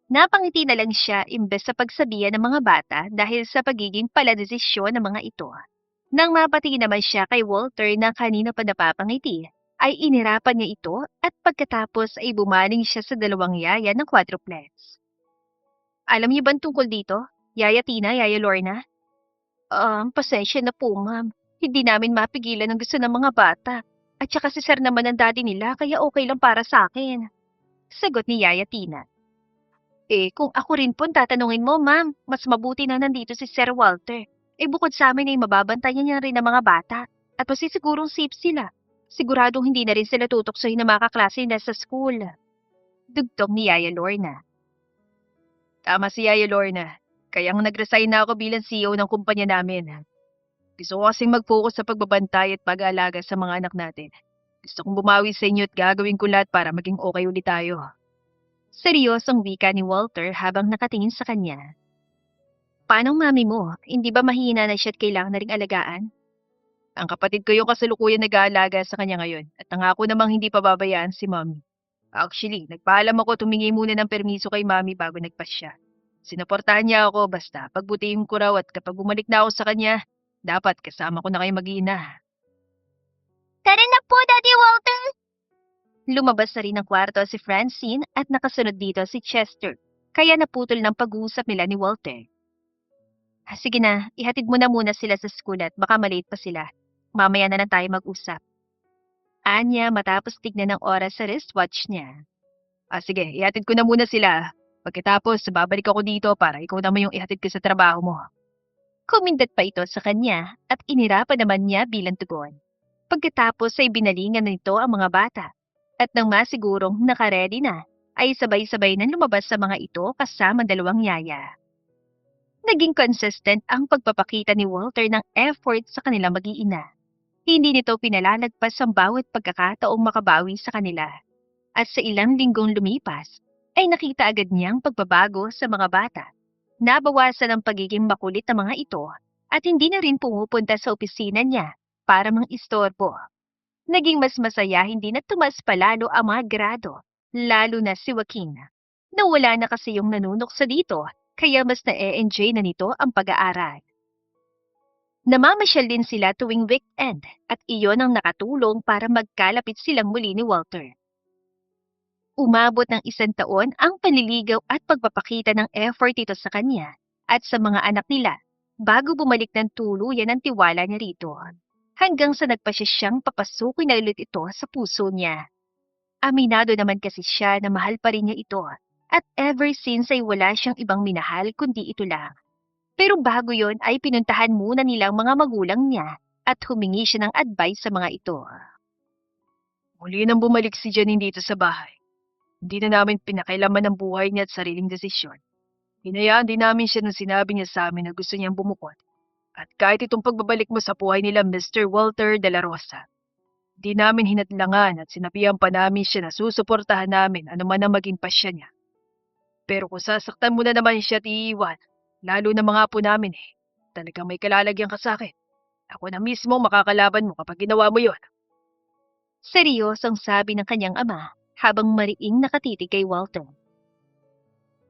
Napangiti na lang siya imbes sa pagsabihan ng mga bata dahil sa pagiging paladesisyon ng mga ito. Nang mapatingin naman siya kay Walter na kanina pa napapangiti, ay inirapan niya ito at pagkatapos ay bumaling siya sa 2 yaya ng quadruplets. Alam niyo ba tungkol dito? Yaya Tina, Yaya Lorna? Pasensya na po, ma'am. Hindi namin mapigilan ang gusto ng mga bata. At saka si Sir naman ang daddy nila kaya okay lang para sa akin. Sagot ni Yaya Tina. Kung ako rin po tatanungin mo, ma'am, mas mabuti na nandito si Sir Walter. Bukod sa amin ay mababantayan niya rin ang mga bata at masisigurong safe sila. Siguradong hindi na rin sila tutuksohin ng mga kaklase nila sa school. Dugtong ni Yaya Lorna. Tama si Yaya Lorna. Kaya nag-resign na ako bilang CEO ng kumpanya namin. Gusto ko kasing mag-focus sa pagbabantay at pag-aalaga sa mga anak natin. Gusto kong bumawi sa inyo at gagawin ko lahat para maging okay ulit tayo. Seryosong wika ni Walter habang nakatingin sa kanya. Paano mami mo? Hindi ba mahina na siya at kailangan na ring alagaan? Ang kapatid ko yung kasalukuyan nag-aalaga sa kanya ngayon at nangako namang hindi pababayaan si mami. Actually, nagpaalam ako tumingi muna ng permiso kay mami bago nagpasya. Sinuportahan niya ako basta pagbutihin ko raw at kapag bumalik na ako sa kanya, dapat kasama ko na kayo mag-iina. Tara na po, Daddy Walter! Lumabas na rin ng kwarto si Francine at nakasunod dito si Chester, kaya naputol ng pag-uusap nila ni Walter. Sige na, ihatid mo na muna sila sa school at baka malate pa sila. Mamaya na lang tayo mag-usap. Anya matapos tignan ng oras sa wristwatch niya. Sige, ihatid ko na muna sila. Pagkatapos, babalik ako dito para ikaw naman yung ihatid ko sa trabaho mo. Kumindat pa ito sa kanya at inirapan naman niya bilang tugon. Pagkatapos ay binalingan na nito ang mga bata. At nang masigurong nakaredy na, ay sabay-sabay na lumabas sa mga ito kasama dalawang yaya. Naging consistent ang pagpapakita ni Walter ng effort sa kanilang mag-iina. Hindi nito pinalalagpas ang bawat pagkakataong makabawi sa kanila. At sa ilang linggong lumipas, ay nakita agad niyang pagbabago sa mga bata. Nabawasan ang pagiging makulit ng mga ito at hindi na rin pumupunta sa opisina niya para mang-istorbo. Naging mas masaya hindi na tumas palalo ang mga grado, lalo na si Joaquin. Nawala na kasi yung nanunokso dito, kaya mas na-e-enjoy na nito ang pag-aaral. Namamasyal din sila tuwing weekend at iyon ang nakatulong para magkalapit silang muli ni Walter. Umabot ng 1 taon ang panliligaw at pagpapakita ng effort ito sa kanya at sa mga anak nila bago bumalik ng tuluyan ang tiwala niya rito. Hanggang sa nagpasya siyang papasukin na ulit ito sa puso niya. Aminado naman kasi siya na mahal pa rin niya ito at ever since ay wala siyang ibang minahal kundi ito lang. Pero bago yon ay pinuntahan muna nilang mga magulang niya at humingi siya ng advice sa mga ito. Muli nang bumalik si Janine dito sa bahay. Hindi na namin pinakailaman ang buhay niya at sariling desisyon. Hinayaan din namin siya nung sinabi niya sa amin na gusto niyang bumukod. At kahit itong pagbabalik mo sa buhay nila Mr. Walter de la Rosa, di namin hinatlangan at sinabihan pa namin siya na susuportahan namin anuman ang maging pasya niya. Pero kung sasaktan mo na naman siya at iiwan, lalo na mga apo namin talagang may kalalagyan ka sa akin. Ako na mismo makakalaban mo kapag ginawa mo yon. Seryosong sabi ng kanyang ama habang mariing nakatitig kay Walter.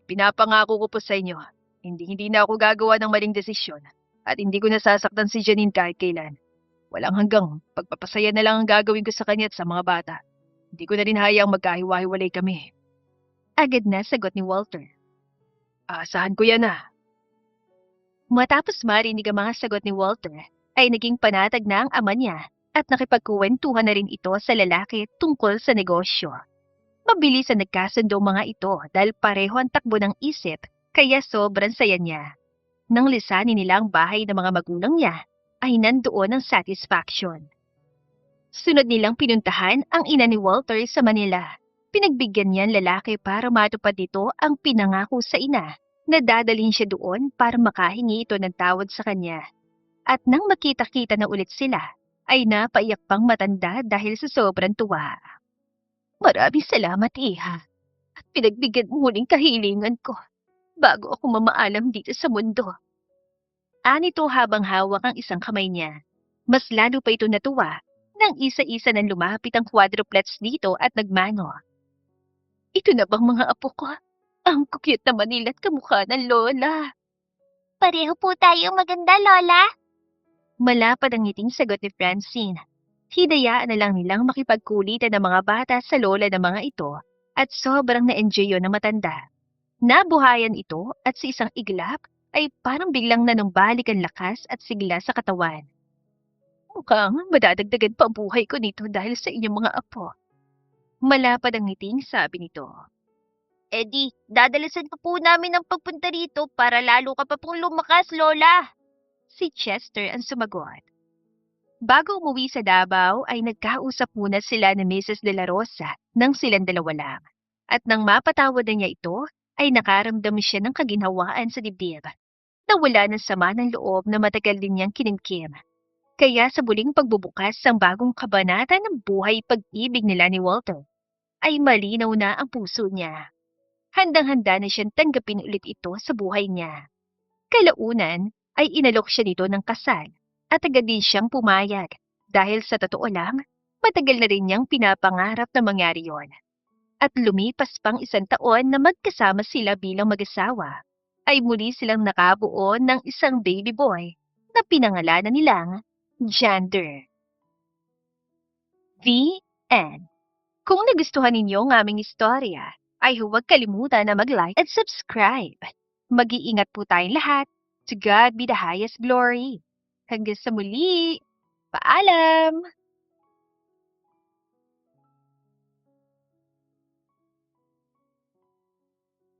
Pinapangako ko po sa inyo, hindi na ako gagawa ng maling desisyon at hindi ko nasasaktan si Janine kahit kailan. Walang hanggang pagpapasaya na lang ang gagawin ko sa kanya at sa mga bata. Hindi ko na rin hayaang magkahiwa-hiwalay kami. Agad na sagot ni Walter. Aasahan ko yan Matapos marinig ang mga sagot ni Walter, ay naging panatag na ang ama niya at nakipagkuwentuhan na rin ito sa lalaki tungkol sa negosyo. Mabilis ang nagkasundo mga ito dahil pareho ang takbo ng isip kaya sobrang saya niya. Nang lisanin nila ang bahay ng mga magulang niya, ay nandoon ang satisfaction. Sunod nilang pinuntahan ang ina ni Walter sa Manila. Pinagbigyan niya ang lalaki para matupad dito ang pinangako sa ina na dadalhin siya doon para makahingi ito ng tawad sa kanya. At nang makita-kita na ulit sila, ay napaiyak pang matanda dahil sa sobrang tuwa. Maraming salamat, Iha. At pinagbigyan mo huling kahilingan ko bago ako mamaalam dito sa mundo. Anito habang hawak ang isang kamay niya. Mas lalo pa ito natuwa nang isa-isa nang lumapit ang quadruplets dito at nagmano. Ito na bang mga apo ko? Ang cute naman nila at kamukha ng lola. Pareho po tayong maganda, Lola. Malapad ang ngiting sagot ni Francine. Hinayaan na lang nilang makipagkulitan ng mga bata sa lola ng mga ito at sobrang na-enjoy yun ng matanda. Nabuhayan ito at sa isang iglap ay parang biglang nanumbalik ang lakas at sigla sa katawan. Mukhang madadagdagan pa ang buhay ko nito dahil sa inyong mga apo. Malapad ang ngiting sabi nito. Eddie, dadalasan pa po namin ang pagpunta rito para lalo ka pa pong lumakas, Lola. Si Chester ang sumagot. Bago umuwi sa Davao ay nagkausap muna sila ni Mrs. De La Rosa nang silang dalawa lang. At nang mapatawad na niya ito, ay nakaramdam siya ng kaginhawaan sa dibdib. Nawala ng sama ng loob na matagal din niyang kinimkim. Kaya sa muling pagbubukas ng bagong kabanata ng buhay pag-ibig nila ni Walter, ay malinaw na ang puso niya. Handang-handa na siyang tanggapin ulit ito sa buhay niya. Kalaunan ay inalok siya nito ng kasal at agad din siyang pumayag dahil sa totoo lang, matagal na rin niyang pinapangarap na mangyari yon. At lumipas pang 1 taon na magkasama sila bilang mag-asawa, ay muli silang nakabuo ng isang baby boy na pinangalanan nilang Jander. The End. Kung nagustuhan ninyo ang aming istorya, ay huwag kalimutan na mag-like at subscribe. Mag-iingat po tayong lahat. To God be the highest glory. Hanggang sa muli. Paalam!